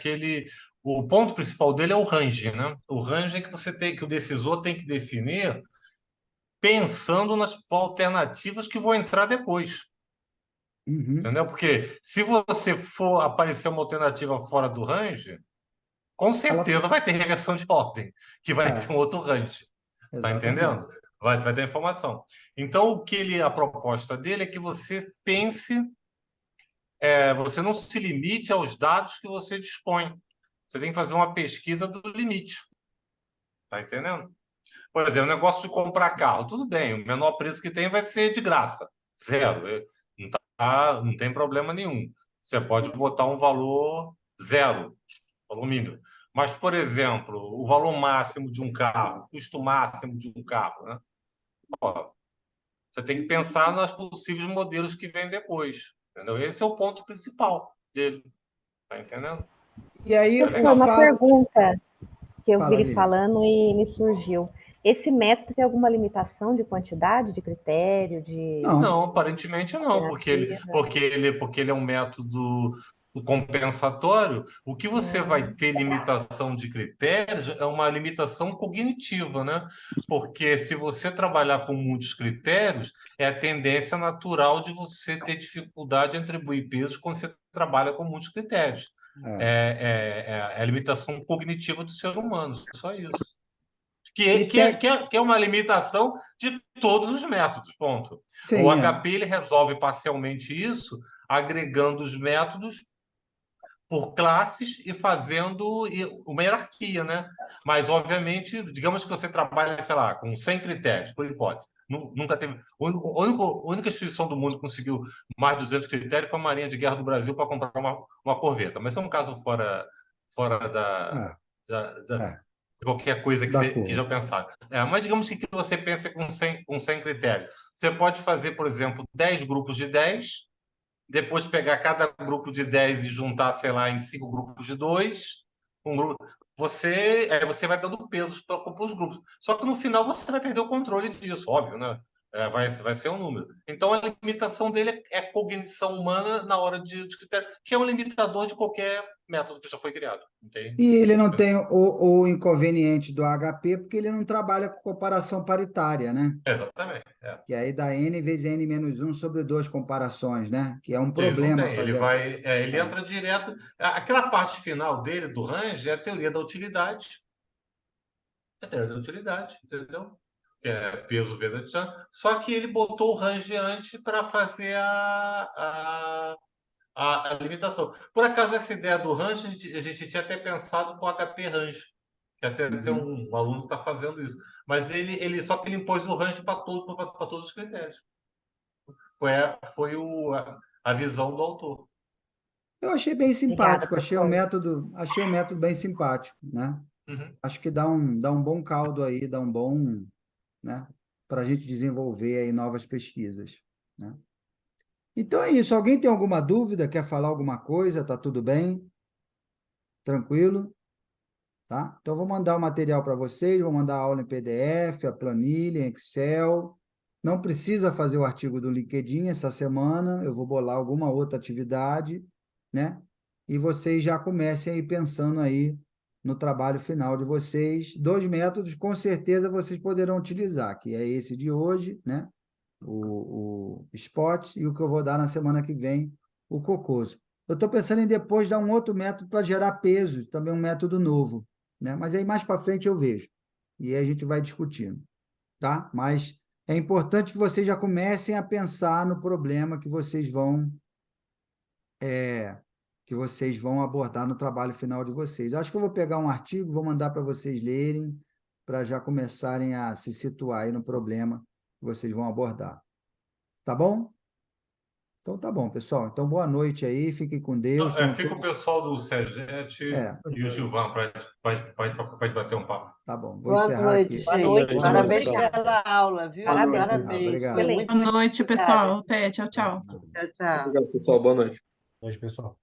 O ponto principal dele é o range, né? O range é que o decisor tem que definir pensando nas alternativas que vão entrar depois. Uhum. Entendeu? Porque se você for aparecer uma alternativa fora do range, com certeza vai ter reversão de ordem, que vai ter um outro range. Tá entendendo? Vai ter informação. Então, a proposta dele é que você pense, você não se limite aos dados que você dispõe. Você tem que fazer uma pesquisa do limite. Tá entendendo? Por exemplo, o negócio de comprar carro. Tudo bem, o menor preço que tem vai ser de graça. Zero. Não tem problema nenhum. Você pode botar um valor zero, valor mínimo. Mas, por exemplo, o valor máximo de um carro, custo máximo de um carro, né? Você tem que pensar nos possíveis modelos que vêm depois. Entendeu? Esse é o ponto principal dele. Tá entendendo? E aí, Professor, uma pergunta que eu Fala, vi Lili. falando e me surgiu. Esse método tem alguma limitação de quantidade, de critério, de... Não, aparentemente não, porque ele é um método compensatório. O que você vai ter limitação de critérios é uma limitação cognitiva, né? Porque se você trabalhar com muitos critérios, é a tendência natural de você ter dificuldade em atribuir pesos quando você trabalha com muitos critérios. É a limitação cognitiva do ser humano, só isso. Que é uma limitação de todos os métodos, ponto. Sim, O HP ele resolve parcialmente isso, agregando os métodos por classes e fazendo uma hierarquia, né? Mas, obviamente, digamos que você trabalha, sei lá, com 100 critérios, por hipótese. Nunca teve... A única instituição do mundo que conseguiu mais de 200 critérios foi a Marinha de Guerra do Brasil para comprar uma corveta. Mas é um caso fora da qualquer coisa que já pensaram. Mas digamos que você pense com 100 critérios. Você pode fazer, por exemplo, 10 grupos de 10, depois pegar cada grupo de 10 e juntar, sei lá, em 5 grupos de 2. Você vai dando pesos para os grupos. Só que no final você vai perder o controle disso, óbvio, né? Vai ser um número. Então a limitação dele é a cognição humana na hora de critério, que é um limitador de qualquer método que já foi criado. Entende? E ele não tem o inconveniente do HP, porque ele não trabalha com comparação paritária, né? Exatamente. Que aí dá n vezes n menos 1 sobre 2 comparações, né? Que é um Eles problema não têm. fazer. Ele entra direto. Aquela parte final dele, do range, é a teoria da utilidade. É a teoria da utilidade, entendeu? Que é peso vezes distância. Só que ele botou o range antes para fazer a limitação. Por acaso, essa ideia do range, a gente tinha até pensado com o HP range. Que até tem um aluno que está fazendo isso. Mas só que ele impôs o range para todos os critérios. Foi a visão do autor. Eu achei bem simpático, Obrigada, achei o método bem simpático, né? Uhum. Acho que dá um bom caldo aí, dá um bom, né? para a gente desenvolver aí novas pesquisas, né? Então é isso. Alguém tem alguma dúvida? Quer falar alguma coisa? Tá tudo bem? Tranquilo? Tá? Então, eu vou mandar o material para vocês, vou mandar a aula em PDF, a planilha em Excel. Não precisa fazer o artigo do LinkedIn essa semana, eu vou bolar alguma outra atividade, né? E vocês já comecem aí pensando aí no trabalho final de vocês. 2 métodos, com certeza, vocês poderão utilizar, que é esse de hoje, né? O SPOT, e o que eu vou dar na semana que vem, o COCOSO. Eu estou pensando em depois dar um outro método para gerar peso, também um método novo, né? Mas aí mais para frente eu vejo. E aí a gente vai discutindo, tá? Mas é importante que vocês já comecem a pensar no problema que vocês vão abordar no trabalho final de vocês. Eu acho que eu vou pegar um artigo, vou mandar para vocês lerem, para já começarem a se situar aí no problema que vocês vão abordar. Tá bom? Então tá bom, pessoal. Então boa noite aí, fiquem com Deus. Fica o pessoal do SEGET e o Gilvan para bater um papo. Tá bom, vou Boa encerrar noite, aqui. gente. Boa noite. Parabéns Pessoal. pela aula, viu? Parabéns. Obrigado. Foi muito Boa noite, pessoal. Até, tchau, tchau. Tchau, tchau. Obrigado, pessoal. Boa noite. Boa noite, pessoal.